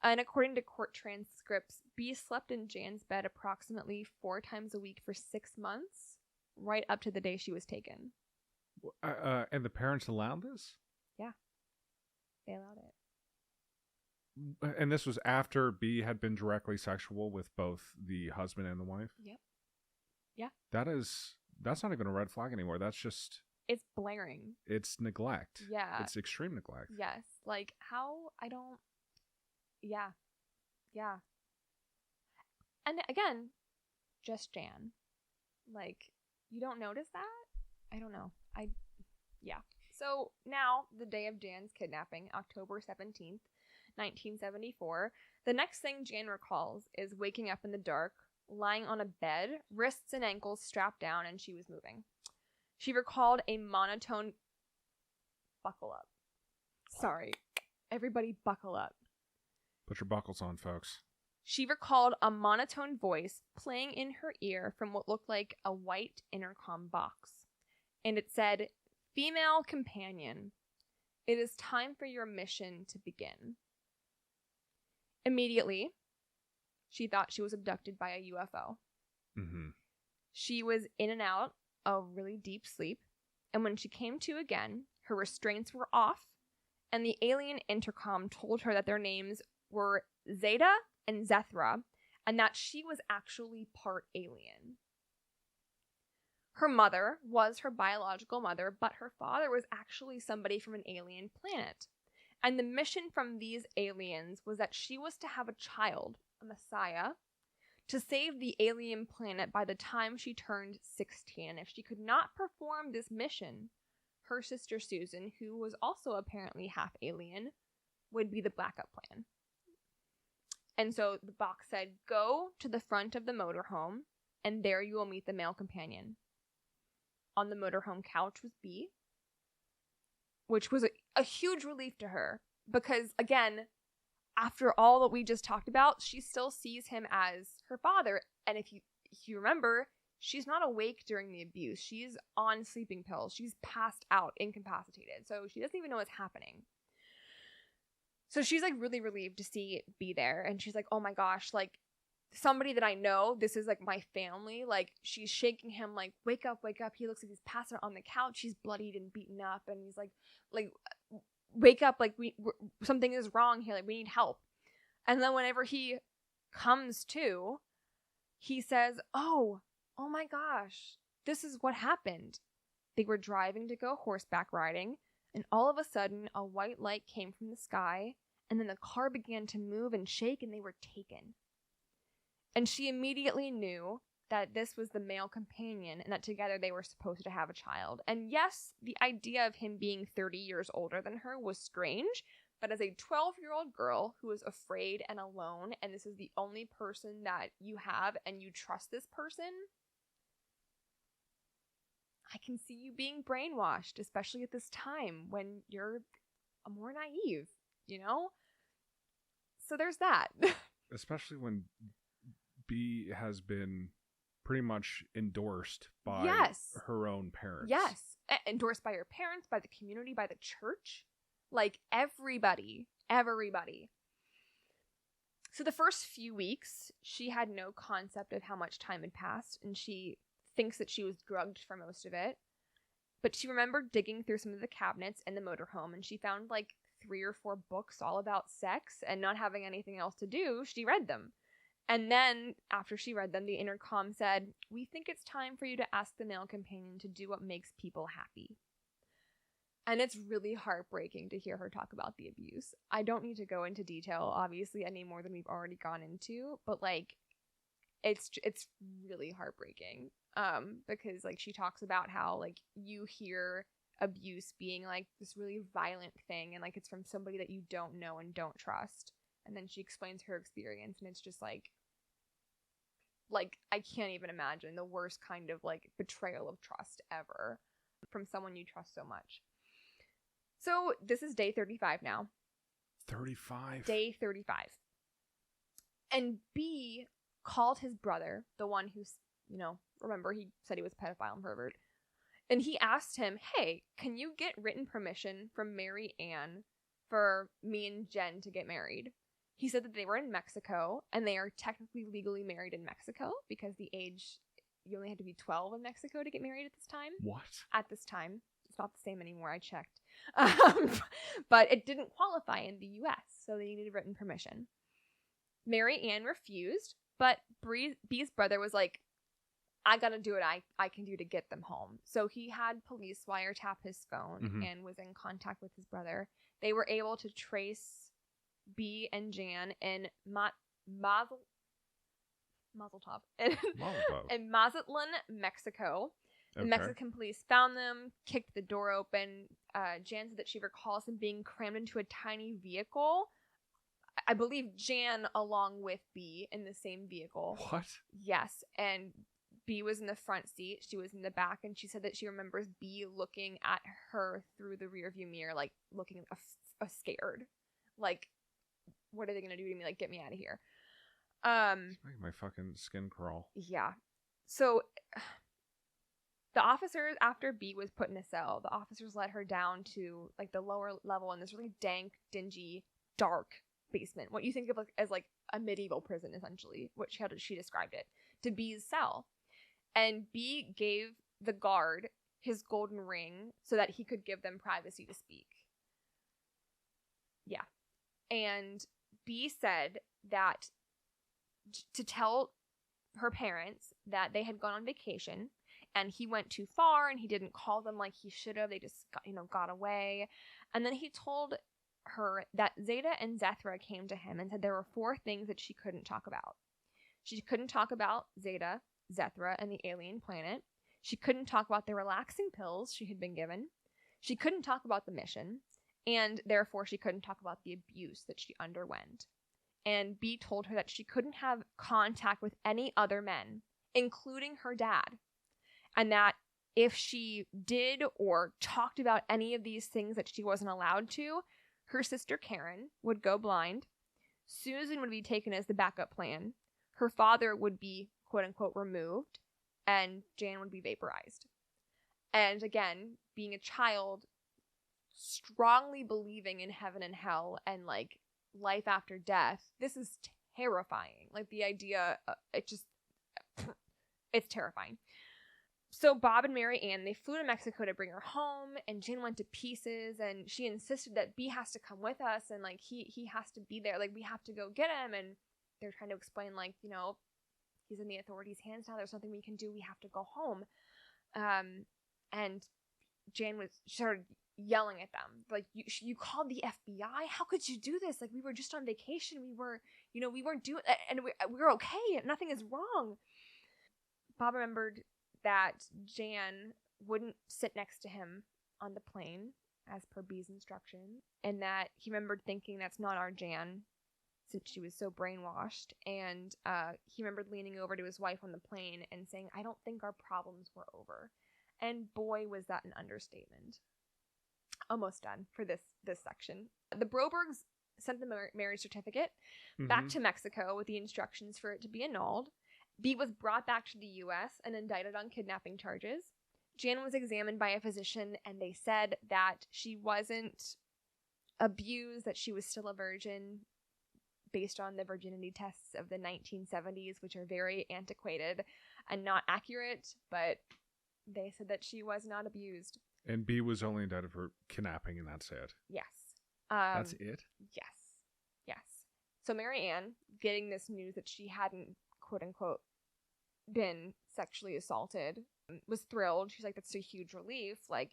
And according to court transcripts, B slept in Jan's bed approximately 4 times a week for 6 months, right up to the day she was taken. And the parents allowed this? Yeah. They allowed it. And this was after B had been directly sexual with both the husband and the wife? Yep. Yeah. That's not even a red flag anymore. That's just... It's blaring. It's neglect. Yeah. It's extreme neglect. Yes. Like, how... I don't... Yeah. Yeah. And again, just Jan. Like, you don't notice that? I don't know. Yeah. So, now, the day of Jan's kidnapping, October 17th, 1974, the next thing Jan recalls is waking up in the dark, lying on a bed, wrists and ankles strapped down, and she was moving. She recalled a monotone... Buckle up. Sorry. Everybody buckle up. Put your buckles on, folks. She recalled a monotone voice playing in her ear from what looked like a white intercom box. And it said, "Female companion, it is time for your mission to begin." Immediately, she thought she was abducted by a UFO. Mm-hmm. She was in and out of really deep sleep, and when she came to again, her restraints were off, and the alien intercom told her that their names were Zeta and Zethra, and that she was actually part alien. Her mother was her biological mother, but her father was actually somebody from an alien planet. And the mission from these aliens was that she was to have a child, a messiah, to save the alien planet by the time she turned 16. And if she could not perform this mission, her sister Susan, who was also apparently half alien, would be the backup plan. And so the box said, go to the front of the motorhome, and there you will meet the male companion. On the motorhome couch was B, which was a huge relief to her because, again, after all that we just talked about, she still sees him as her father. And if you remember, she's not awake during the abuse. She's on sleeping pills. She's passed out, incapacitated. So she doesn't even know what's happening. So she's like really relieved to see B there. And she's like, oh my gosh, like, somebody that I know, this is like my family. Like, she's shaking him like, wake up, wake up. He looks like he's passed out on the couch. He's bloodied and beaten up, and he's like wake up, like something is wrong here, like we need help. And then whenever he comes to, he says, oh my gosh, this is what happened. They were driving to go horseback riding, and all of a sudden a white light came from the sky, and then the car began to move and shake, and they were taken. And she immediately knew that this was the male companion and that together they were supposed to have a child. And yes, the idea of him being 30 years older than her was strange, but as a 12-year-old girl who is afraid and alone, and this is the only person that you have and you trust this person, I can see you being brainwashed, especially at this time when you're more naive, you know? So there's that. Especially when B has been pretty much endorsed by her own parents. Yes. Endorsed by her parents, by the community, by the church. Like, everybody. So the first few weeks, she had no concept of how much time had passed, and she thinks that she was drugged for most of it. But she remembered digging through some of the cabinets in the motorhome, and she found like 3 or 4 books all about sex, and not having anything else to do, she read them. And then, after she read them, the intercom said, we think it's time for you to ask the male companion to do what makes people happy. And it's really heartbreaking to hear her talk about the abuse. I don't need to go into detail, obviously, any more than we've already gone into, but, like, it's really heartbreaking. Because, like, she talks about how, like, you hear abuse being, like, this really violent thing, and, like, it's from somebody that you don't know and don't trust. And then she explains her experience, and it's just, like, I can't even imagine the worst kind of, like, betrayal of trust ever from someone you trust so much. So this is day 35 now. 35? Day 35. And B called his brother, the one who's, you know, remember he said he was a pedophile and pervert. And he asked him, hey, can you get written permission from Mary Ann for me and Jen to get married? He said that they were in Mexico, and they are technically legally married in Mexico because the age, you only had to be 12 in Mexico to get married at this time. What? At this time. It's not the same anymore, I checked. But it didn't qualify in the U.S., so they needed written permission. Mary Ann refused, but B's brother was like, I gotta do what I can do to get them home. So he had police wiretap his phone and was in contact with his brother. They were able to trace B and Jan in Mazel Tov in Mazatlan, Mexico. The Mexican police found them, kicked the door open. Jan said that she recalls them being crammed into a tiny vehicle. I believe Jan along with B in the same vehicle. What? Yes, and B was in the front seat. She was in the back, and she said that she remembers B looking at her through the rearview mirror, like looking scared. Like, what are they going to do to me? Like, get me out of here. It's making my fucking skin crawl. Yeah. So the officers, after B was put in a cell, the officers led her down to like the lower level in this really dank, dingy, dark basement. What you think of as like a medieval prison, essentially. How did she described it? To B's cell. And B gave the guard his golden ring so that he could give them privacy to speak. Yeah. And B said that to tell her parents that they had gone on vacation and he went too far and he didn't call them like he should have. They just got away. And then he told her that Zeta and Zethra came to him and said there were 4 things that she couldn't talk about. She couldn't talk about Zeta, Zethra, and the alien planet. She couldn't talk about the relaxing pills she had been given. She couldn't talk about the mission. And therefore, she couldn't talk about the abuse that she underwent. And B told her that she couldn't have contact with any other men, including her dad. And that if she did or talked about any of these things that she wasn't allowed to, her sister Karen would go blind. Susan would be taken as the backup plan. Her father would be, quote unquote, removed. And Jan would be vaporized. And again, being a child, strongly believing in heaven and hell and like life after death, this is terrifying. Like the idea, it's terrifying. So Bob and Mary Ann, they flew to Mexico to bring her home, and Jan went to pieces, and she insisted that B has to come with us, and like he has to be there, like we have to go get him. And they're trying to explain, like, he's in the authorities' hands now, there's nothing we can do, we have to go home. And Jan started yelling at them, like, you called the FBI? How could you do this? Like, we were just on vacation, we weren't doing, and we're okay, nothing is wrong. Bob remembered that Jan wouldn't sit next to him on the plane as per B's instruction, and that he remembered thinking, that's not our Jan, since she was so brainwashed. And he remembered leaning over to his wife on the plane and saying, I don't think our problems were over. And boy, was that an understatement. Almost done for this section. The Brobergs sent the marriage certificate back to Mexico with the instructions for it to be annulled. B was brought back to the U.S. and indicted on kidnapping charges. Jan was examined by a physician, and they said that she wasn't abused, that she was still a virgin, based on the virginity tests of the 1970s, which are very antiquated and not accurate, but they said that she was not abused. And B was only indicted for kidnapping, and that's it. Yes. That's it? Yes. So Mary Ann, getting this news that she hadn't, quote unquote, been sexually assaulted, was thrilled. She's like, that's a huge relief. Like,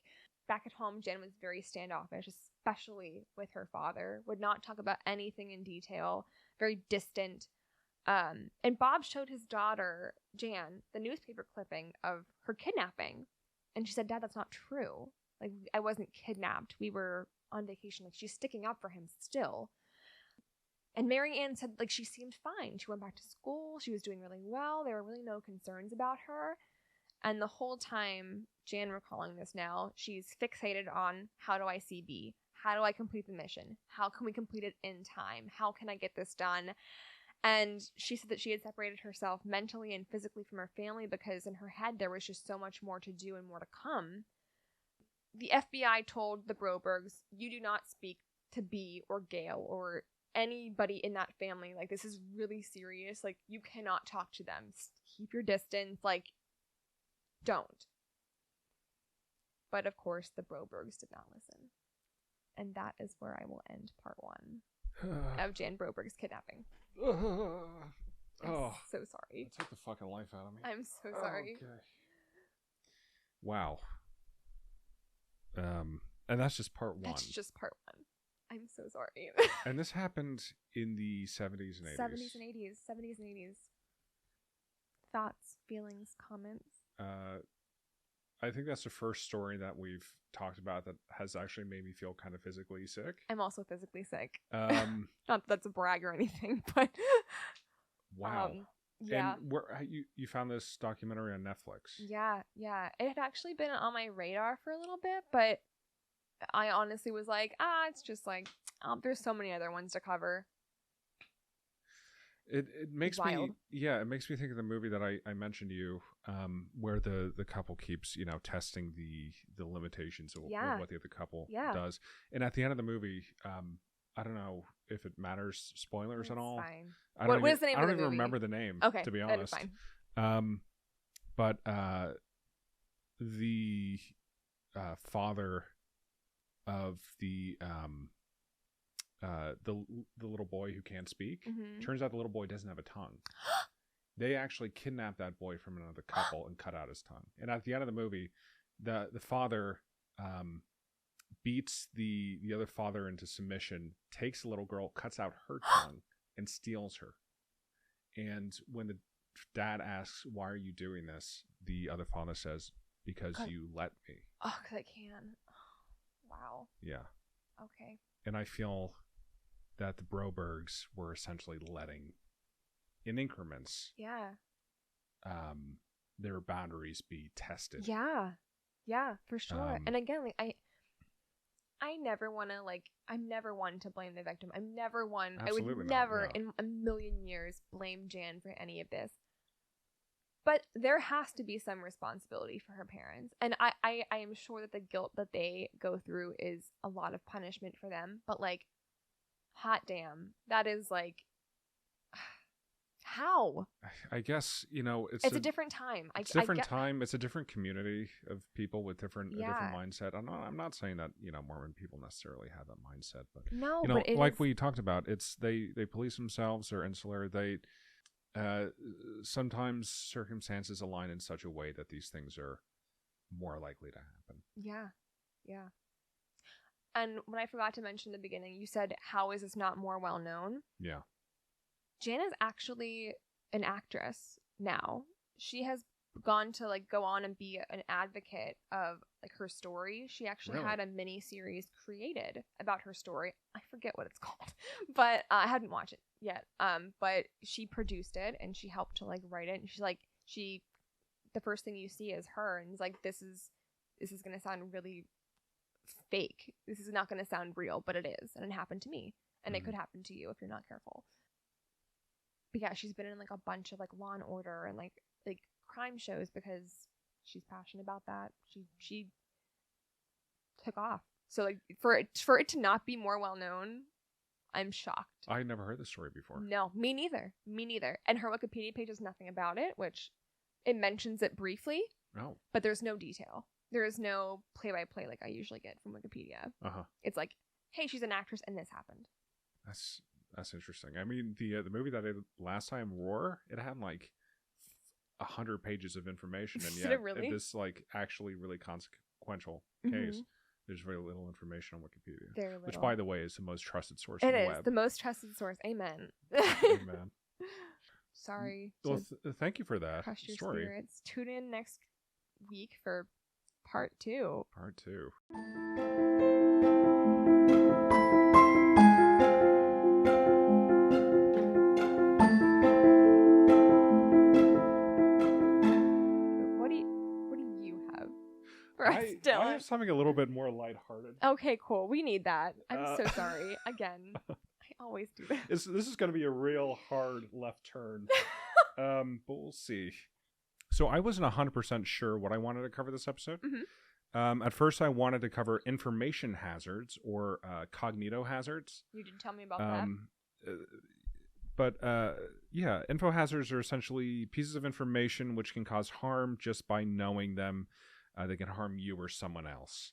back at home, Jan was very standoffish, especially with her father, would not talk about anything in detail, very distant. And Bob showed his daughter, Jan, the newspaper clipping of her kidnapping. And she said, Dad, that's not true. Like, I wasn't kidnapped. We were on vacation. Like, she's sticking up for him still. And Mary Ann said, like, she seemed fine. She went back to school. She was doing really well. There were really no concerns about her. And the whole time, Jan recalling this now, she's fixated on, how do I see B? How do I complete the mission? How can we complete it in time? How can I get this done? And she said that she had separated herself mentally and physically from her family because in her head there was just so much more to do and more to come. The FBI told the Brobergs, you do not speak to B or Gail or anybody in that family. Like, this is really serious. Like, you cannot talk to them. Keep your distance. Like, don't. But of course, the Brobergs did not listen. And that is where I will end part 1 of Jan Broberg's kidnapping. I'm so sorry. That took the fucking life out of me. I'm so sorry. Okay. Wow. And that's just part 1. That's just part 1. I'm so sorry. And this happened in the 70s and 80s. 70s and 80s. Thoughts, feelings, comments? I think that's the first story that we've talked about that has actually made me feel kind of physically sick. I'm also physically sick. Not that that's a brag or anything, but wow. Yeah. And where you found this documentary on Netflix? Yeah. It had actually been on my radar for a little bit, but I honestly was like, it's just like, there's so many other ones to cover. It makes Wild. it makes me think of the movie that I mentioned to you, where the couple keeps, testing the limitations of what the other couple does. And at the end of the movie, I don't know if it matters, spoilers and all. Fine. What is the name of the movie? I don't even remember the name, okay, to be honest. Fine. But the father of the the little boy who can't speak. Mhm. Turns out the little boy doesn't have a tongue. They actually kidnapped that boy from another couple and cut out his tongue. And at the end of the movie, the father beats the other father into submission, takes the little girl, cuts out her tongue, and steals her. And when the dad asks, "Why are you doing this?" the other father says, "Because you let me." Oh, because I can. Wow. Yeah. Okay. And I feel that the Brobergs were essentially letting, in increments, Yeah. their boundaries be tested. Yeah. Yeah, for sure. And again, like I never want to I'm never one to blame the victim. I'm never one. Absolutely I would not, never yeah. in a million years blame Jan for any of this. But there has to be some responsibility for her parents. And I am sure that the guilt that they go through is a lot of punishment for them. But like, hot damn, that is like, how? I guess, it's a different time. It's a different time. It's a different community of people with a different mindset. I'm not saying that, Mormon people necessarily have that mindset, but no, but it like is... we talked about, it's they police themselves, they're insular, they sometimes circumstances align in such a way that these things are more likely to happen. Yeah. Yeah. And when I forgot to mention in the beginning, you said, how is this not more well known? Yeah. Jan is actually an actress now. She has gone to go on and be an advocate of her story. She actually had a mini series created about her story. I forget what it's called, but I hadn't watched it yet. But she produced it and she helped to write it. And she's the first thing you see is her, and it's this is gonna sound really fake. This is not gonna sound real, but it is, and it happened to me, and it could happen to you if you're not careful. But yeah, she's been in a bunch of Law and Order and like crime shows because she's passionate about that. She took off. So for it to not be more well known, I'm shocked. I never heard this story before. No, me neither. And her Wikipedia page has nothing about it, which it mentions it briefly. No. But there's no detail. There is no play-by-play like I usually get from Wikipedia. It's hey, she's an actress and this happened. That's interesting. I mean, the movie that I did last time, Roar, it had 100 pages of information, and yet really? this actually really consequential case, there's very little information on Wikipedia. Very little. Which, by the way, is the most trusted source on the web. It is the most trusted source. Amen. Amen. Sorry. Well, thank you for that Crush your story. spirits. Tune in next week for part 2. Part 2. I have something a little bit more lighthearted. Okay, cool. We need that. I'm so sorry. Again, I always do this. This is going to be a real hard left turn. But we'll see. So I wasn't 100% sure what I wanted to cover this episode. At first, I wanted to cover information hazards or cognito hazards. You didn't tell me about that. But yeah, info hazards are essentially pieces of information which can cause harm just by knowing them. They can harm you or someone else.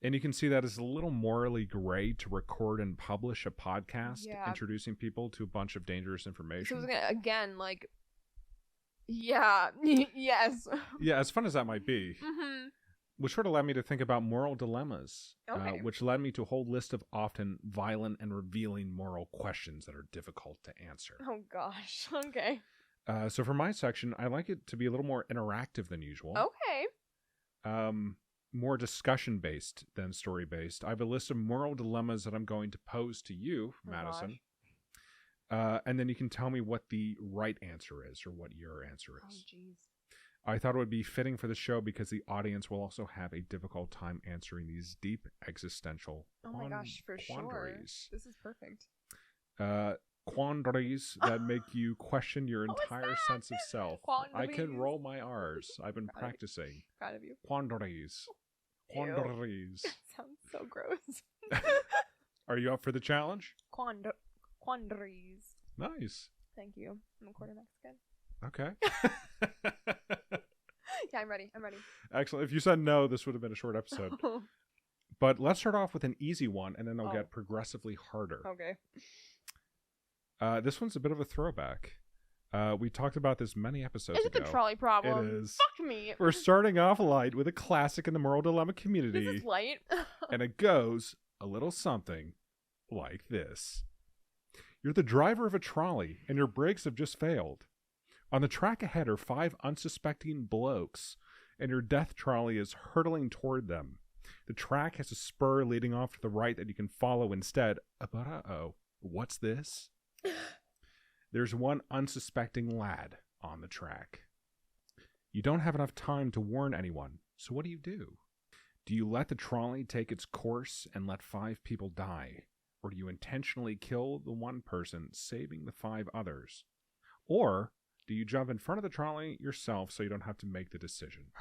And you can see that as a little morally gray to record and publish a podcast introducing people to a bunch of dangerous information. So again, yeah, yes. Yeah, as fun as that might be, which sort of led me to think about moral dilemmas, which led me to a whole list of often violent and revealing moral questions that are difficult to answer. Oh, gosh. Okay. So for my section, I like it to be a little more interactive than usual. Okay. More discussion-based than story-based. I have a list of moral dilemmas that I'm going to pose to you, Madison. And then you can tell me what the right answer is or what your answer is. Oh, jeez. I thought it would be fitting for the show because the audience will also have a difficult time answering these deep existential quandaries. Sure. This is perfect. Quandaries that make you question your entire sense of self. Quandaries. I can roll my R's. I've been practicing. Proud of you. Quandaries. Quandaries. Sounds so gross. Are you up for the challenge? Quandaries. Nice. Thank you. I'm a quarter Mexican. Okay. Yeah, I'm ready. Excellent. If you said no, this would have been a short episode. But let's start off with an easy one, and then they'll Oh. get progressively harder. Okay. This one's a bit of a throwback. We talked about this many episodes Is it ago. the trolley problem? It is. Fuck me. We're starting off light with a classic in the moral dilemma community. This is light. And it goes a little something like this. You're the driver of a trolley, and your brakes have just failed. On the track ahead are 5 unsuspecting blokes, and your death trolley is hurtling toward them. The track has a spur leading off to the right that you can follow instead. But uh-oh, what's this? There's one unsuspecting lad on the track. You don't have enough time to warn anyone, so what do? Do you let the trolley take its course and let 5 people die? Or do you intentionally kill the one person, saving the 5 others? Or do you jump in front of the trolley yourself so you don't have to make the decision?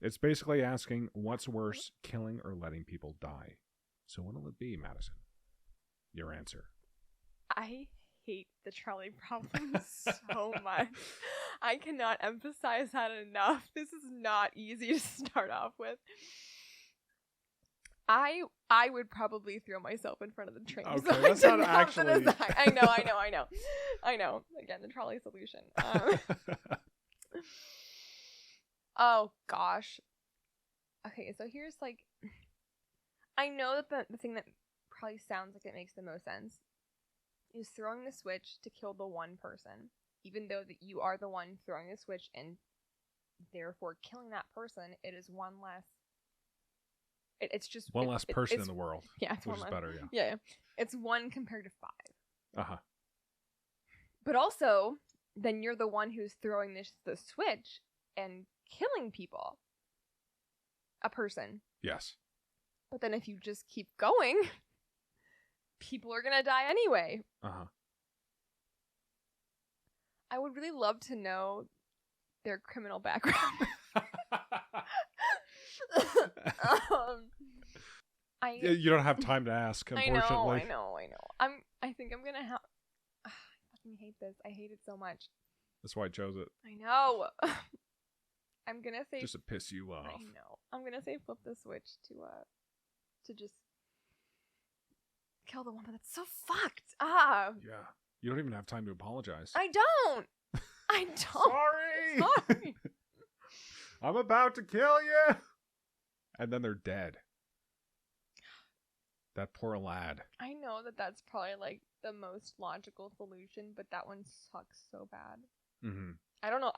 It's basically asking, what's worse, killing or letting people die? So what'll it be, Madison? Your answer. I hate the trolley problem so much. I cannot emphasize that enough. This is not easy to start off with. I would probably throw myself in front of the train. Okay, so that's not actually... I know. Again, the trolley solution. Oh, gosh. Okay, so here's, like... I know that the thing that probably sounds like it makes the most sense is throwing the switch to kill the one person, even though that you are the one throwing the switch and therefore killing that person. It is one less. It's just one less person in the world. Yeah, it's which one is less. better. Yeah, it's 1 compared to 5. But also, then you're the one who's throwing the switch and killing people. A person. Yes. But then if you just keep going, people are gonna die anyway. I would really love to know their criminal background. You don't have time to ask, unfortunately. I know. I think I'm gonna have. I fucking hate this. I hate it so much. That's why I chose it. I know. I'm gonna say just to piss you off. I know. I'm gonna say flip the switch to just kill the one, but that's so fucked. Yeah. You don't even have time to apologize. I don't. Sorry. I'm about to kill you. And then they're dead. That poor lad. I know that that's probably like the most logical solution, but that one sucks so bad. Mm-hmm. I don't know.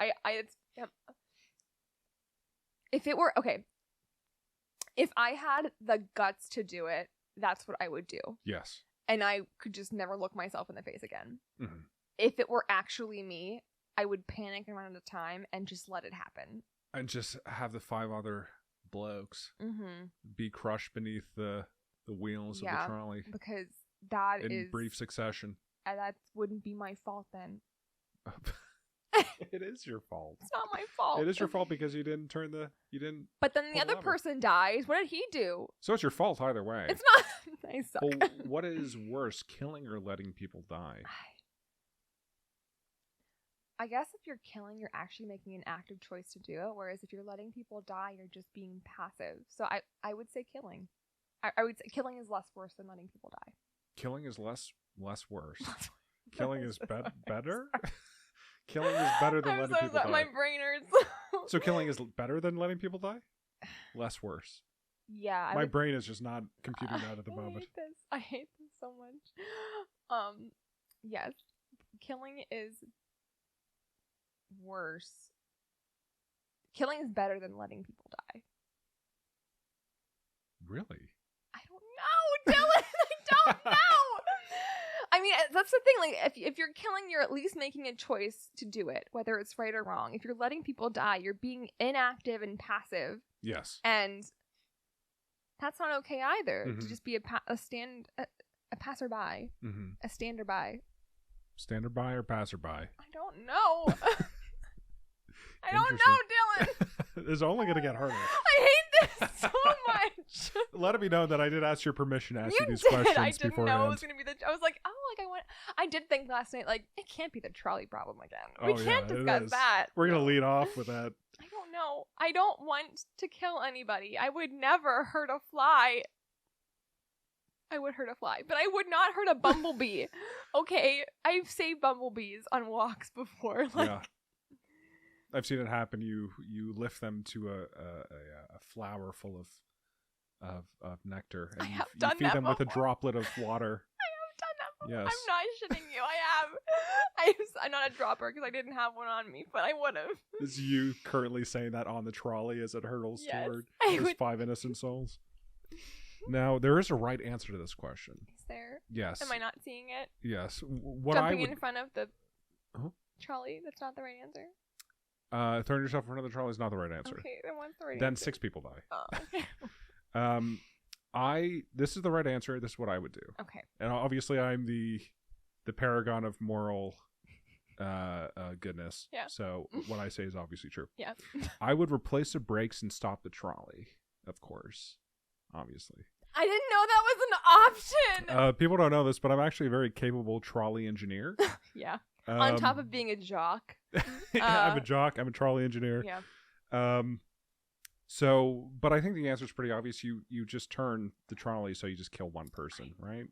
If it were okay, if I had the guts to do it, that's what I would do. Yes. And I could just never look myself in the face again. Mm-hmm. If it were actually me, I would panic and run out of time and just let it happen. And just have the 5 other blokes be crushed beneath the wheels of the trolley. Because that is... in brief succession. That wouldn't be my fault then. It is your fault. It's not my fault. It is your fault because you didn't But then the other person dies. What did he do? So it's your fault either way. It's not. I suck. Well, what is worse, killing or letting people die? I guess if you're killing, you're actually making an active choice to do it. Whereas if you're letting people die, you're just being passive. So I would say killing. I would say killing is less worse than letting people die. Killing is less worse. Killing is better? Killing is better than letting people die. My brain hurts. So killing is better than letting people die? Less worse. Yeah. My brain is just not computing that at the moment. I hate this so much. Yes. Killing is worse. Killing is better than letting people die. Really? I don't know, Dylan. I don't know. I mean, that's the thing. Like, if you're killing, you're at least making a choice to do it, whether it's right or wrong. If you're letting people die, you're being inactive and passive. Yes. And that's not okay either. To just be a passerby, a standerby. Standerby or passerby? I don't know. I don't know, Dylan. It's only going to get harder. I hate this so much. Let it be known that I did ask your permission to ask you these did. questions I didn't beforehand. know it was going to be I was like, I did think last night, like, it can't be the trolley problem again. We can't discuss that. We're going to lead off with that I don't know. I don't want to kill anybody. I would never hurt a fly. I would hurt a fly, but I would not hurt a bumblebee. Okay, I've saved bumblebees on walks before. Yeah. I've seen it happen. You lift them to a flower full of nectar, and you feed them with a droplet of water. I have done that before. Yes. I'm not shitting you. I have. I'm not a dropper because I didn't have one on me, but I would have. Is you currently saying that on the trolley as it hurtles toward those 5 innocent souls? Now, there is a right answer to this question. Is there? Yes. Am I not seeing it? Yes. Jumping in front of the trolley, that's not the right answer? Throwing yourself in front of the trolley is not the right answer. Okay, then what's the right Then answer? 6 people die. Oh, okay. This is the right answer. This is what I would do. Okay. And obviously I'm the paragon of moral goodness. Yeah. So what I say is obviously true. Yeah. I would replace the brakes and stop the trolley, of course. Obviously. I didn't know that was an option. People don't know this, but I'm actually a very capable trolley engineer. Yeah. On top of being a jock. I'm a jock. I'm a trolley engineer. Yeah. So, but I think the answer is pretty obvious. You just turn the trolley, so you just kill one person, right?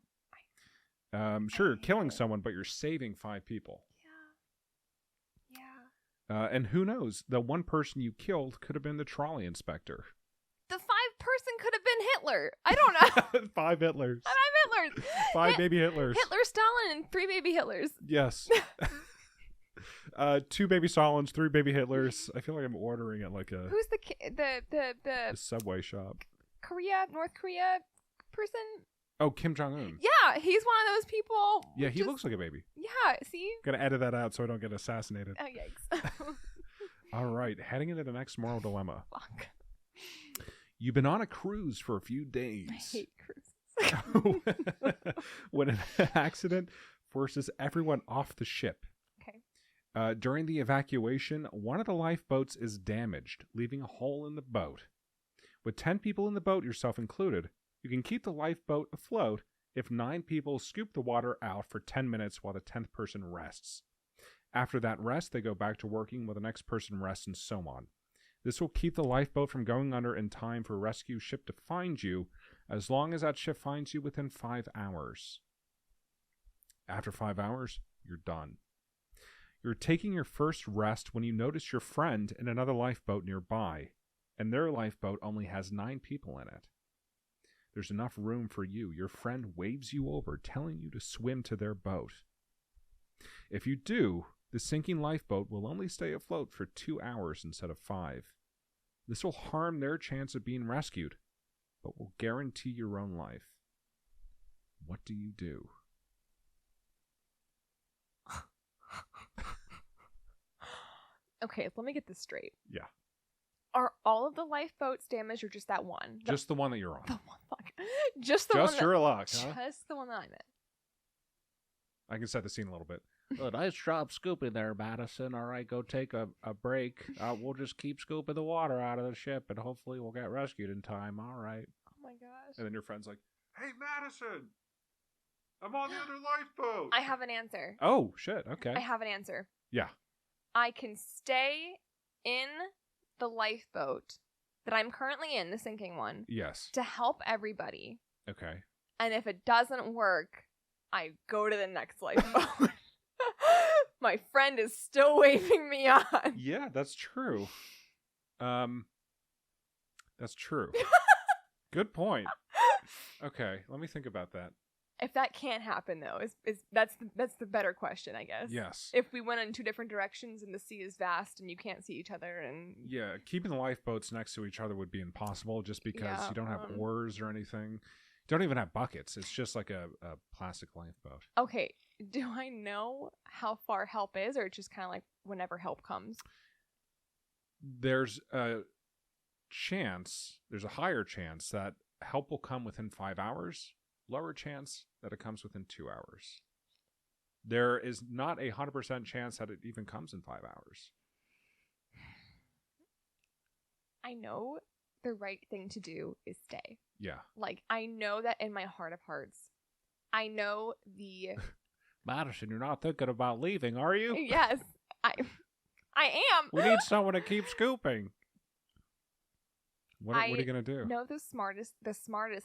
Sure, you're killing someone, but you're saving 5 people. Yeah. And who knows? The one person you killed could have been the trolley inspector. The 5 person could have been Hitler. I don't know. 5 Hitlers. 5 Hitlers. 5 baby Hitlers. Hitler, Stalin, and 3 baby Hitlers. Yes. 2 baby Stalins, 3 baby Hitlers. I feel like I'm ordering at like a Who's the Subway shop. North Korea person? Oh, Kim Jong-un. Yeah, he's one of those people. Yeah, he looks like a baby. Yeah, see? Gotta edit that out so I don't get assassinated. Oh, yikes. All right, heading into the next moral dilemma. Fuck. You've been on a cruise for a few days. I hate cruises. When an accident forces everyone off the ship. Okay. During the evacuation, one of the lifeboats is damaged, leaving a hole in the boat. With 10 people in the boat, yourself included, you can keep the lifeboat afloat if 9 people scoop the water out for 10 minutes while the 10th person rests. After that rest, they go back to working while the next person rests, and so on. This will keep the lifeboat from going under in time for a rescue ship to find you, as long as that ship finds you within 5 hours. After 5 hours, you're done. You're taking your first rest when you notice your friend in another lifeboat nearby, and their lifeboat only has 9 people in it. There's enough room for you. Your friend waves you over, telling you to swim to their boat. If you do, the sinking lifeboat will only stay afloat for 2 hours instead of 5. This will harm their chance of being rescued, but will guarantee your own life. What do you do? Okay, let me get this straight. Yeah. Are all of the lifeboats damaged or just that one? Just the one that you're on. The one, fuck. Just the Just one. your luck, huh? Just the one that I'm in. I can set the scene a little bit. Well, nice job scooping there, Madison. All right, go take a break. We'll just keep scooping the water out of the ship, and hopefully we'll get rescued in time. All right. Oh my gosh. And then your friend's like, "Hey, Madison, I'm on the other lifeboat." I have an answer. Oh, shit. Okay. I have an answer. Yeah. I can stay in the lifeboat that I'm currently in, the sinking one, Yes. to help everybody. Okay. And if it doesn't work, I go to the next lifeboat. My friend is still waving me on. Yeah, that's true. That's true. Good point. Okay, let me think about that. If that can't happen, though, that's the better question, I guess. Yes. If we went in 2 different directions and the sea is vast and you can't see each other and... Yeah, keeping the lifeboats next to each other would be impossible just because you don't have oars or anything. You don't even have buckets. It's just like a plastic lifeboat. Okay, do I know how far help is, or it's just kind of like whenever help comes? There's a higher chance that help will come within 5 hours, lower chance that it comes within 2 hours. There is not 100% chance that it even comes in 5 hours. I know the right thing to do is stay. Yeah. Like, I know that in my heart of hearts. I know the... Madison, you're not thinking about leaving, are you? Yes. I am. We need someone to keep scooping. What are you gonna do? No, the smartest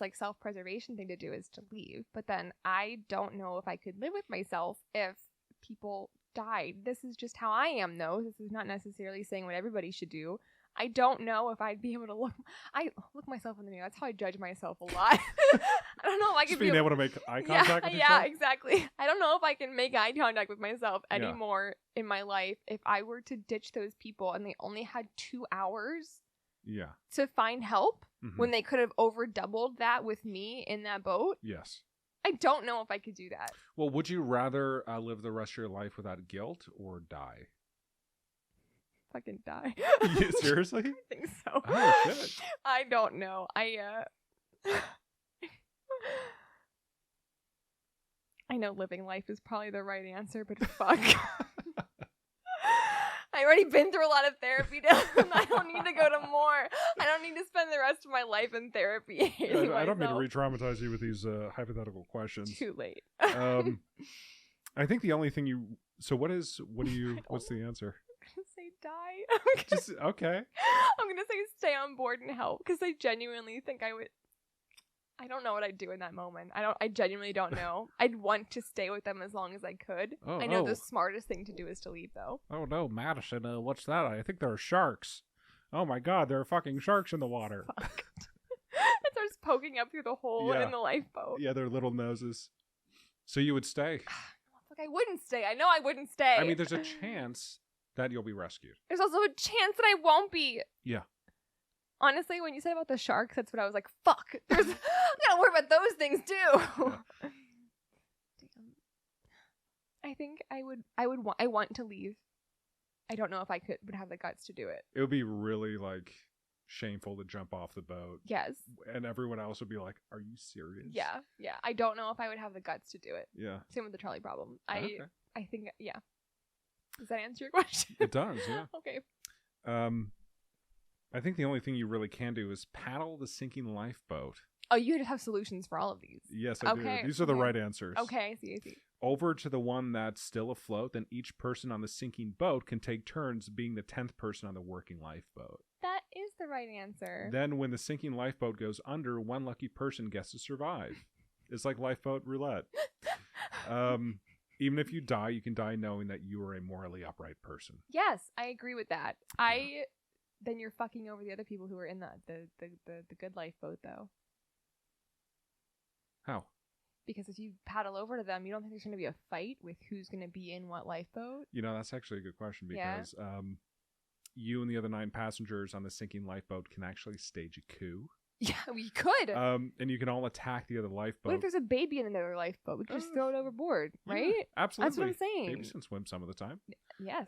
like self-preservation thing to do is to leave. But then I don't know if I could live with myself if people died. This is just how I am, though. This is not necessarily saying what everybody should do. I don't know if I'd be able to look. I look myself in the mirror. That's how I judge myself a lot. I don't know if I could Just being able to make eye contact with yourself? Yeah, exactly. I don't know if I can make eye contact with myself anymore in my life. If I were to ditch those people and they only had 2 hours to find help when they could have over doubled that with me in that boat. Yes. I don't know if I could do that. Well, would you rather live the rest of your life without guilt or die? Fucking die. Seriously? I think so. Oh, shit. I don't know. I know living life is probably the right answer, but fuck. I already been through a lot of therapy now. I don't need to go to more. I don't need to spend the rest of my life in therapy. I don't mean to re-traumatize you with these hypothetical questions. Too late. I think the only thing you... So what's the answer? I'm going to say die. Okay. I'm going to say stay on board and help because I genuinely think I would... I don't know what I'd do in that moment. I genuinely don't know. I'd want to stay with them as long as I could. I know the smartest thing to do is to leave, though. Oh, no, Madison, what's that? I think there are sharks. Oh, my God, there are fucking sharks in the water. Fuck. It starts poking up through the hole in the lifeboat. Yeah, their little noses. So you would stay? Fuck, I wouldn't stay. I know I wouldn't stay. I mean, there's a chance that you'll be rescued. There's also a chance that I won't be. Yeah. Honestly, when you said about the sharks, that's what I was like, fuck. I gotta worry about those things too. Yeah. I think I want to leave. I don't know if I would have the guts to do it. It would be really shameful to jump off the boat. Yes. And everyone else would be like, are you serious? Yeah. Yeah. I don't know if I would have the guts to do it. Yeah. Same with the trolley problem. Okay. I think, yeah. Does that answer your question? It does, yeah. Okay. I think the only thing you really can do is paddle the sinking lifeboat. Oh, you have to for all of these. Yes, I do. These are the right answers. Okay, I see. Over to the one that's still afloat, then each person on the sinking boat can take turns being the 10th person on the working lifeboat. That is the right answer. Then when the sinking lifeboat goes under, one lucky person gets to survive. It's like lifeboat roulette. Even if you die, you can die knowing that you are a morally upright person. Yes, I agree with that. Then you're fucking over the other people who are in the good lifeboat, though. How? Because if you paddle over to them, you don't think there's going to be a fight with who's going to be in what lifeboat? That's actually a good question because you and the other 9 passengers on the sinking lifeboat can actually stage a coup. Yeah, we could. And you can all attack the other lifeboat. What if there's a baby in another lifeboat? We could just throw it overboard, right? Yeah, absolutely. That's what I'm saying. Babies can swim some of the time. Yes.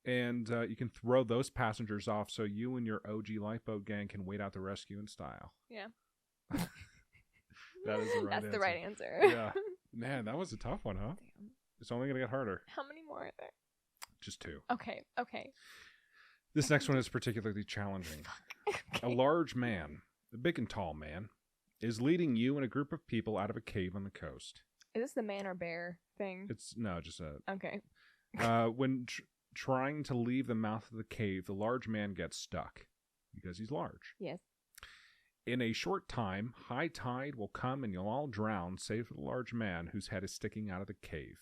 And you can throw those passengers off so you and your OG lifeboat gang can wait out the rescue in style. Yeah. That is the right answer. That's the right answer. Yeah. Man, that was a tough one, huh? Damn. It's only going to get harder. How many more are there? Just 2. Okay. This next one is particularly challenging. Okay. A large man, a big and tall man, is leading you and a group of people out of a cave on the coast. Is this the man or bear thing? Just a... Okay. When trying to leave the mouth of the cave, the large man gets stuck because he's large. Yes. In a short time, high tide will come and you'll all drown, save for the large man whose head is sticking out of the cave.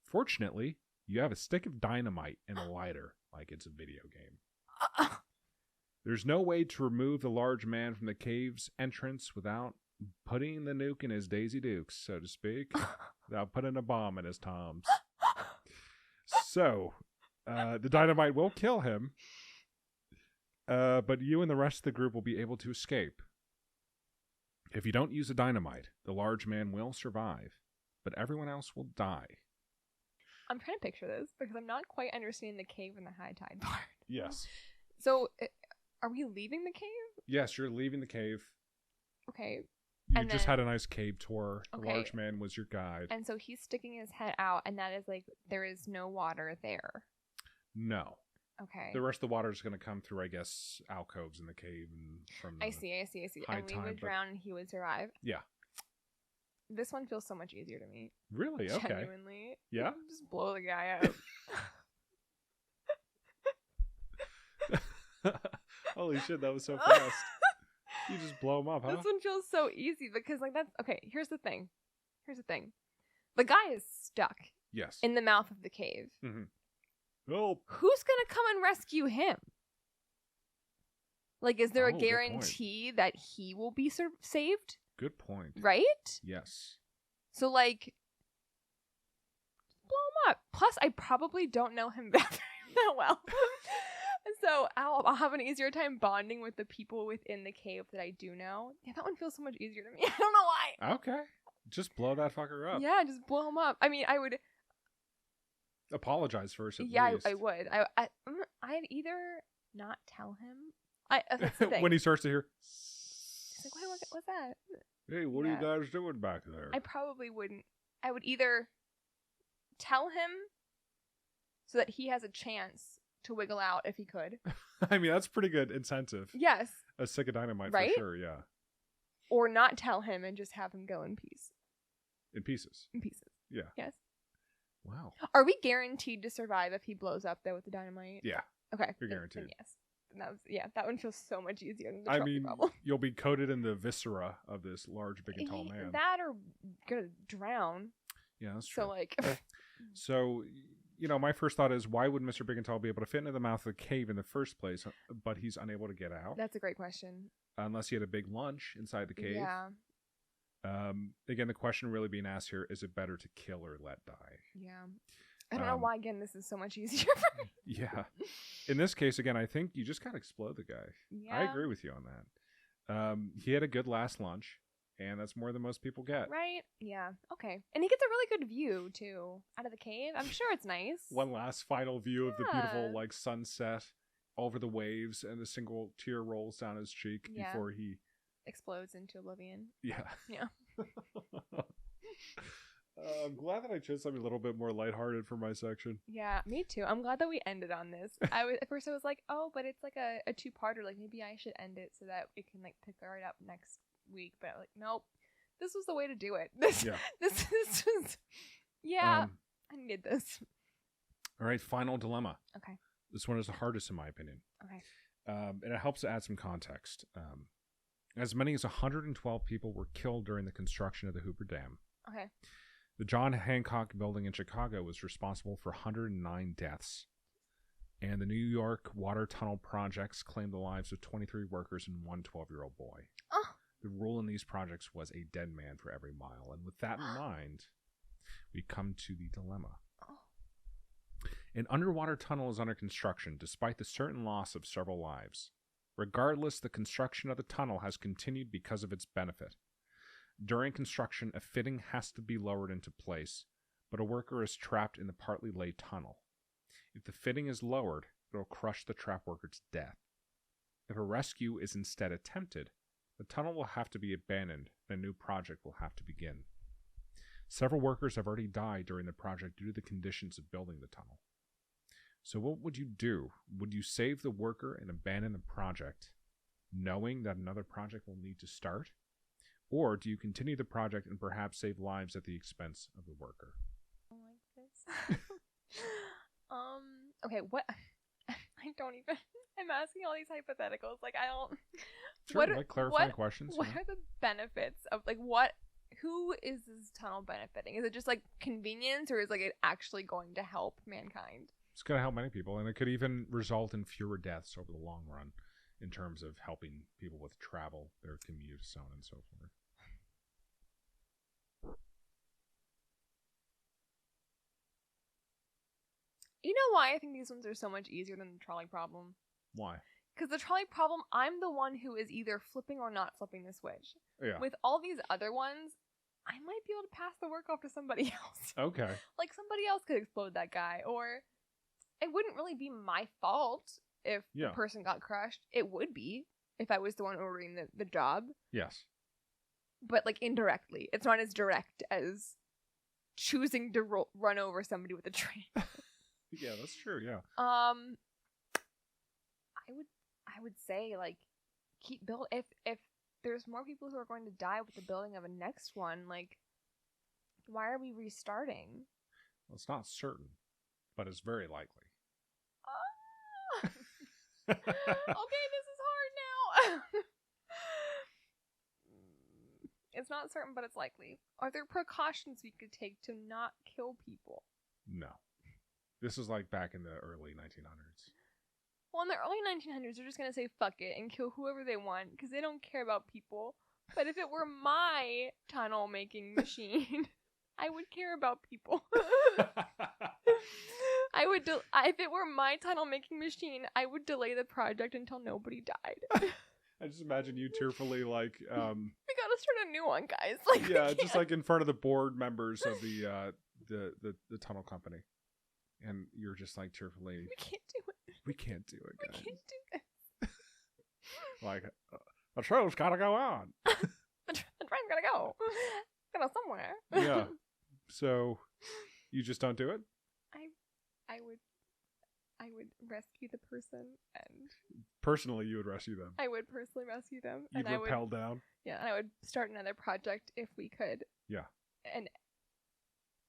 Fortunately, you have a stick of dynamite and a lighter, like it's a video game. There's no way to remove the large man from the cave's entrance without putting the nuke in his Daisy Dukes, so to speak, without putting a bomb in his Toms. So, the dynamite will kill him, but you and the rest of the group will be able to escape. If you don't use the dynamite, the large man will survive, but everyone else will die. I'm trying to picture this because I'm not quite understanding the cave and the high tide part. Yes. So, are we leaving the cave? Yes, you're leaving the cave. Okay. You just had a nice cave tour. The large man was your guide. And so he's sticking his head out, and that is there is no water there. No. Okay. The rest of the water is going to come through, I guess, alcoves in the cave. And from I see. And we would drown and he would survive. Yeah. This one feels so much easier to me. Really? Okay. Genuinely. Yeah? Just blow the guy out. Holy shit, that was so fast. You just blow them up, huh? This one feels so easy because, like, that's okay. Here's the thing. The guy is stuck Yes. in the mouth of the cave. Help. Who's gonna come and rescue him? Like, is there a Good point. guarantee that he will be saved? Good point. Right? Yes. So, like, blow him up. Plus, I probably don't know him that well. So I'll have an easier time bonding with the people within the cave that I do know. Yeah, that one feels so much easier to me. I don't know why. Okay. Just blow that fucker up. Yeah, just blow him up. I mean, I would apologize first. At yeah, least. I would. I'd either not tell him. That's the thing. When he starts to hear, he's like, what's that? Hey, what are you guys doing back there? I probably wouldn't. I would either tell him so that he has a chance to wiggle out if he could. I mean, that's pretty good incentive. Yes. A stick of dynamite right? for sure, yeah. Or not tell him and just have him go in peace. In pieces. In pieces. Yeah. Yes. Wow. Are we guaranteed to survive if he blows up though with the dynamite? Yeah. Okay. You're guaranteed. Then yes. That one feels so much easier than the I Trolley mean, Problem. you'll be coated in the viscera of this large, big, and tall man. That or gonna drown. Yeah, that's true. So like. So, my first thought is, why would Mr. Big and Tall be able to fit into the mouth of the cave in the first place, but he's unable to get out? That's a great question. Unless he had a big lunch inside the cave. Yeah. Again, the question really being asked here, is it better to kill or let die? Yeah. I don't know why, again, this is so much easier for me. Yeah. In this case, again, I think you just gotta explode the guy. Yeah. I agree with you on that. He had a good last lunch, and that's more than most people get. Right? Yeah. Okay. And he gets a really good view, too, out of the cave. I'm sure it's nice. One last final view of the Yeah. beautiful, sunset over the waves, and a single tear rolls down his cheek before he explodes into oblivion. Yeah. Yeah. I'm glad that I chose something a little bit more lighthearted for my section. Yeah, me too. I'm glad that we ended on this. At first I was like, oh, but it's like a two-parter. Like, maybe I should end it so that it can pick right up next week. But I'm like, nope. This was the way to do it. This was I needed this. All right, final dilemma. Okay. This one is the hardest in my opinion. Okay. And it helps to add some context. As many as 112 people were killed during the construction of the Hoover Dam. Okay. The John Hancock Building in Chicago was responsible for 109 deaths. And the New York Water Tunnel projects claimed the lives of 23 workers and one 12-year-old boy. Oh. The rule in these projects was a dead man for every mile. And with that in mind, we come to the dilemma. An underwater tunnel is under construction despite the certain loss of several lives. Regardless, the construction of the tunnel has continued because of its benefit. During construction, a fitting has to be lowered into place, but a worker is trapped in the partly laid tunnel. If the fitting is lowered, it will crush the trapped worker to death. If a rescue is instead attempted, the tunnel will have to be abandoned and a new project will have to begin. Several workers have already died during the project due to the conditions of building the tunnel. So what would you do? Would you save the worker and abandon the project, knowing that another project will need to start? Or do you continue the project and perhaps save lives at the expense of the worker? I like this. Okay, what? I don't even. I'm asking all these hypotheticals. Like, I don't. Sure, clarifying questions. What are the benefits of, who is this tunnel benefiting? Is it just, convenience, or is, it actually going to help mankind? It's going to help many people, and it could even result in fewer deaths over the long run in terms of helping people with travel, their commute, so on and so forth. You know why I think these ones are so much easier than the Trolley Problem? Why? Because the Trolley Problem, I'm the one who is either flipping or not flipping the switch. Yeah. With all these other ones, I might be able to pass the work off to somebody else. Okay. Somebody else could explode that guy, or it wouldn't really be my fault if the person got crushed. It would be if I was the one ordering the job. Yes. But indirectly, it's not as direct as choosing to run over somebody with a train. Yeah, that's true. Yeah. I would say keep build if there's more people who are going to die with the building of a next one. Why are we restarting? Well, it's not certain, but it's very likely. Okay, this is hard now. It's not certain, but it's likely. Are there precautions we could take to not kill people? No. This is like back in the early 1900s. Well, in the early 1900s, they're just going to say fuck it and kill whoever they want because they don't care about people. But if it were my tunnel making machine, I would care about people. If it were my tunnel making machine, I would delay the project until nobody died. I just imagine you tearfully like we gotta start a new one, guys. Yeah, just like in front of the board members of the tunnel company. And you're just like tearfully, we can't do it. We can't do it, guys. We can't do this. Like the show's gotta go on. the train's gotta go. Gotta go somewhere. Yeah. So you just don't do it? I would rescue the person, and personally you would rescue them. I would personally rescue them. You'd rappel down? Yeah, and I would start another project if we could. Yeah. And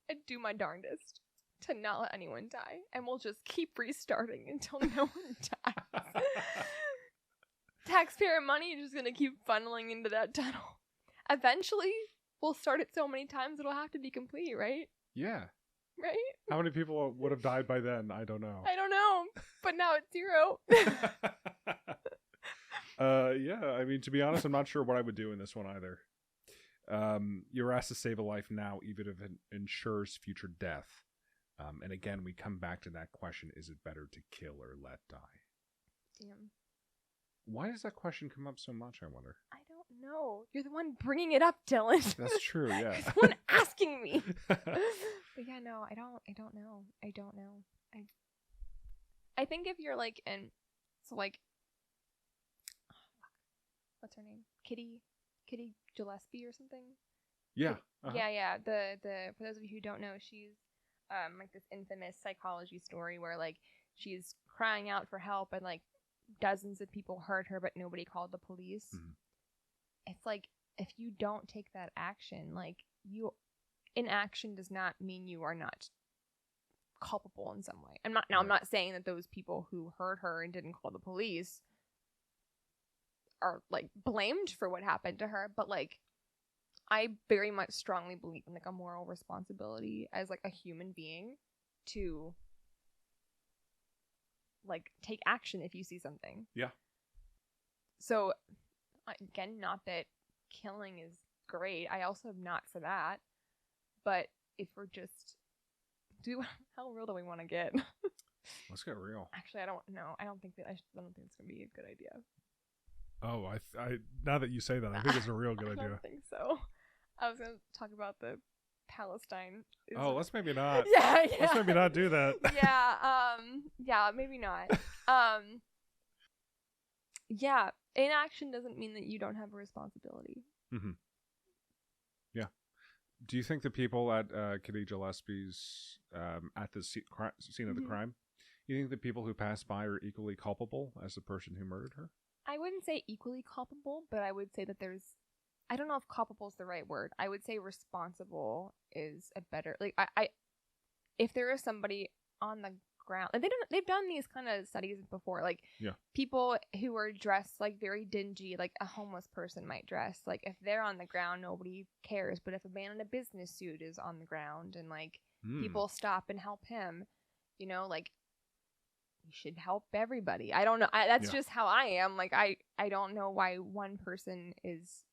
I'd do my darndest to not let anyone die, and we'll just keep restarting until no one dies. Taxpayer money is just gonna keep funneling into that tunnel. Eventually, we'll start it so many times it'll have to be complete, right? Yeah. Right? How many people would have died by then? I don't know. I don't know, but now it's 0. Yeah, I mean, to be honest, I'm not sure what I would do in this one either. You're asked to save a life now, even if it ensures future death. And again, we come back to that question, is it better to kill or let die? Damn. Why does that question come up so much, I wonder? I don't know. You're the one bringing it up, Dylan. That's true, yeah. You're the one asking me. But yeah, no, I don't know. I think if you're like what's her name? Kitty Gillespie or something? Yeah. Yeah. The for those of you who don't know, she's like this infamous psychology story where like she's crying out for help and like dozens of people heard her but nobody called the police. Mm-hmm. It's like if you don't take that action, like inaction does not mean you are not culpable in some way. I'm not saying that those people who heard her and didn't call the police are like blamed for what happened to her, but like I very much strongly believe in like a moral responsibility as like a human being to like take action if you see something. Yeah. So again, not that killing is great. I also am not for that. But if we're just how real do we want to get? Let's get real. Actually, I don't know. I don't think it's gonna be a good idea. Oh, I now that you say that, I think it's a real good idea. I don't think so. I was gonna talk about the Palestine. Let's maybe not. Yeah. Let's maybe not do that. Yeah, maybe not. Yeah, inaction doesn't mean that you don't have a responsibility. Mm-hmm. Yeah. Do you think the people at Kitty Gillespie's at the scene of the crime, you think the people who passed by are equally culpable as the person who murdered her? I wouldn't say equally culpable, but I would say that I don't know if culpable is the right word. I would say responsible is a better, like I if there is somebody on the ground, like they've done these kind of studies before, like people who are dressed like very dingy, like a homeless person might dress, like if they're on the ground nobody cares, but if a man in a business suit is on the ground and like people stop and help him, you know, like you should help everybody. I don't know, that's just how I am. Like I don't know why one person is.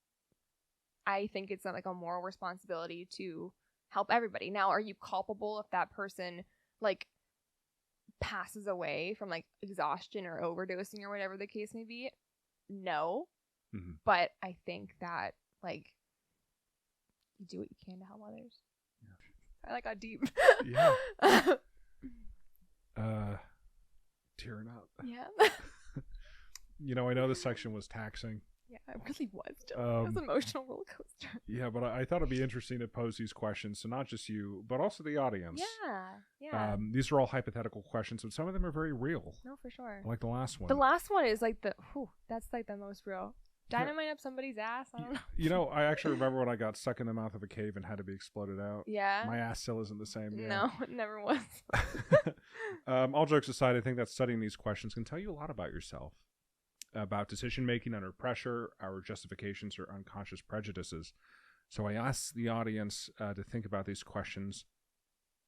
I think it's not like a moral responsibility to help everybody. Now, are you culpable if that person like passes away from like exhaustion or overdosing or whatever the case may be? No. Mm-hmm. But I think that like you do what you can to help others. Yeah. I like got deep. Yeah. Tearing up. Yeah. You know, I know this section was taxing. Yeah, it really was. It was an emotional roller coaster. Yeah, but I thought it'd be interesting to pose these questions to not just you, but also the audience. Yeah. These are all hypothetical questions, but some of them are very real. No, for sure. Like the last one. The last one is like that's like the most real. dynamite up somebody's ass. I don't know. You know, I actually remember when I got stuck in the mouth of a cave and had to be exploded out. Yeah. My ass still isn't the same. Yeah. No, it never was. All jokes aside, I think that studying these questions can tell you a lot about yourself, about decision making under pressure, our justifications or unconscious prejudices. So I ask the audience to think about these questions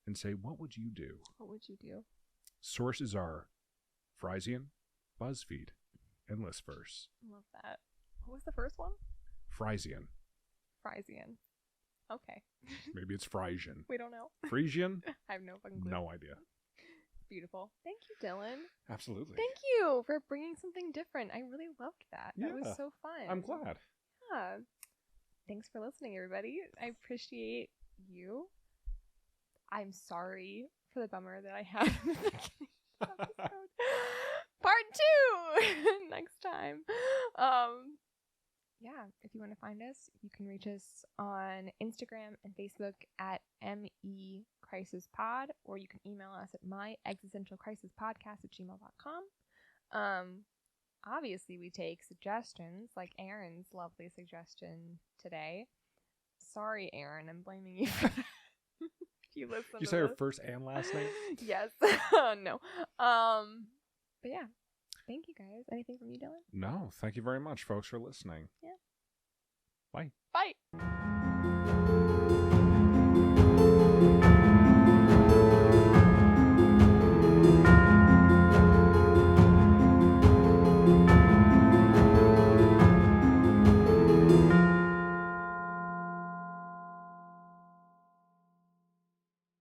and say, what would you do? What would you do? Sources are Frisian, BuzzFeed, and Listverse. Love that. What was the first one? Frisian. Frisian. Okay. Maybe it's Frisian. We don't know. Frisian? I have no fucking clue. No idea. Beautiful. Thank you, Dylan. Absolutely. Thank you for bringing something different. I really loved that. That was so fun. I'm glad. Yeah. Thanks for listening, everybody. I appreciate you. I'm sorry for the bummer that I had in the beginning of the episode. Part 2 next time. Yeah, if you want to find us, you can reach us on Instagram and Facebook at MECrisisPod, or you can email us at myexistentialcrisispodcast@gmail.com. Obviously, we take suggestions, like Aaron's lovely suggestion today. Sorry, Aaron, I'm blaming you for that. You listen. You say her first and last name? Yes. No. But yeah. Thank you guys. Anything from you, Dylan? No. Thank you very much, folks, for listening. Yeah. Bye. Bye.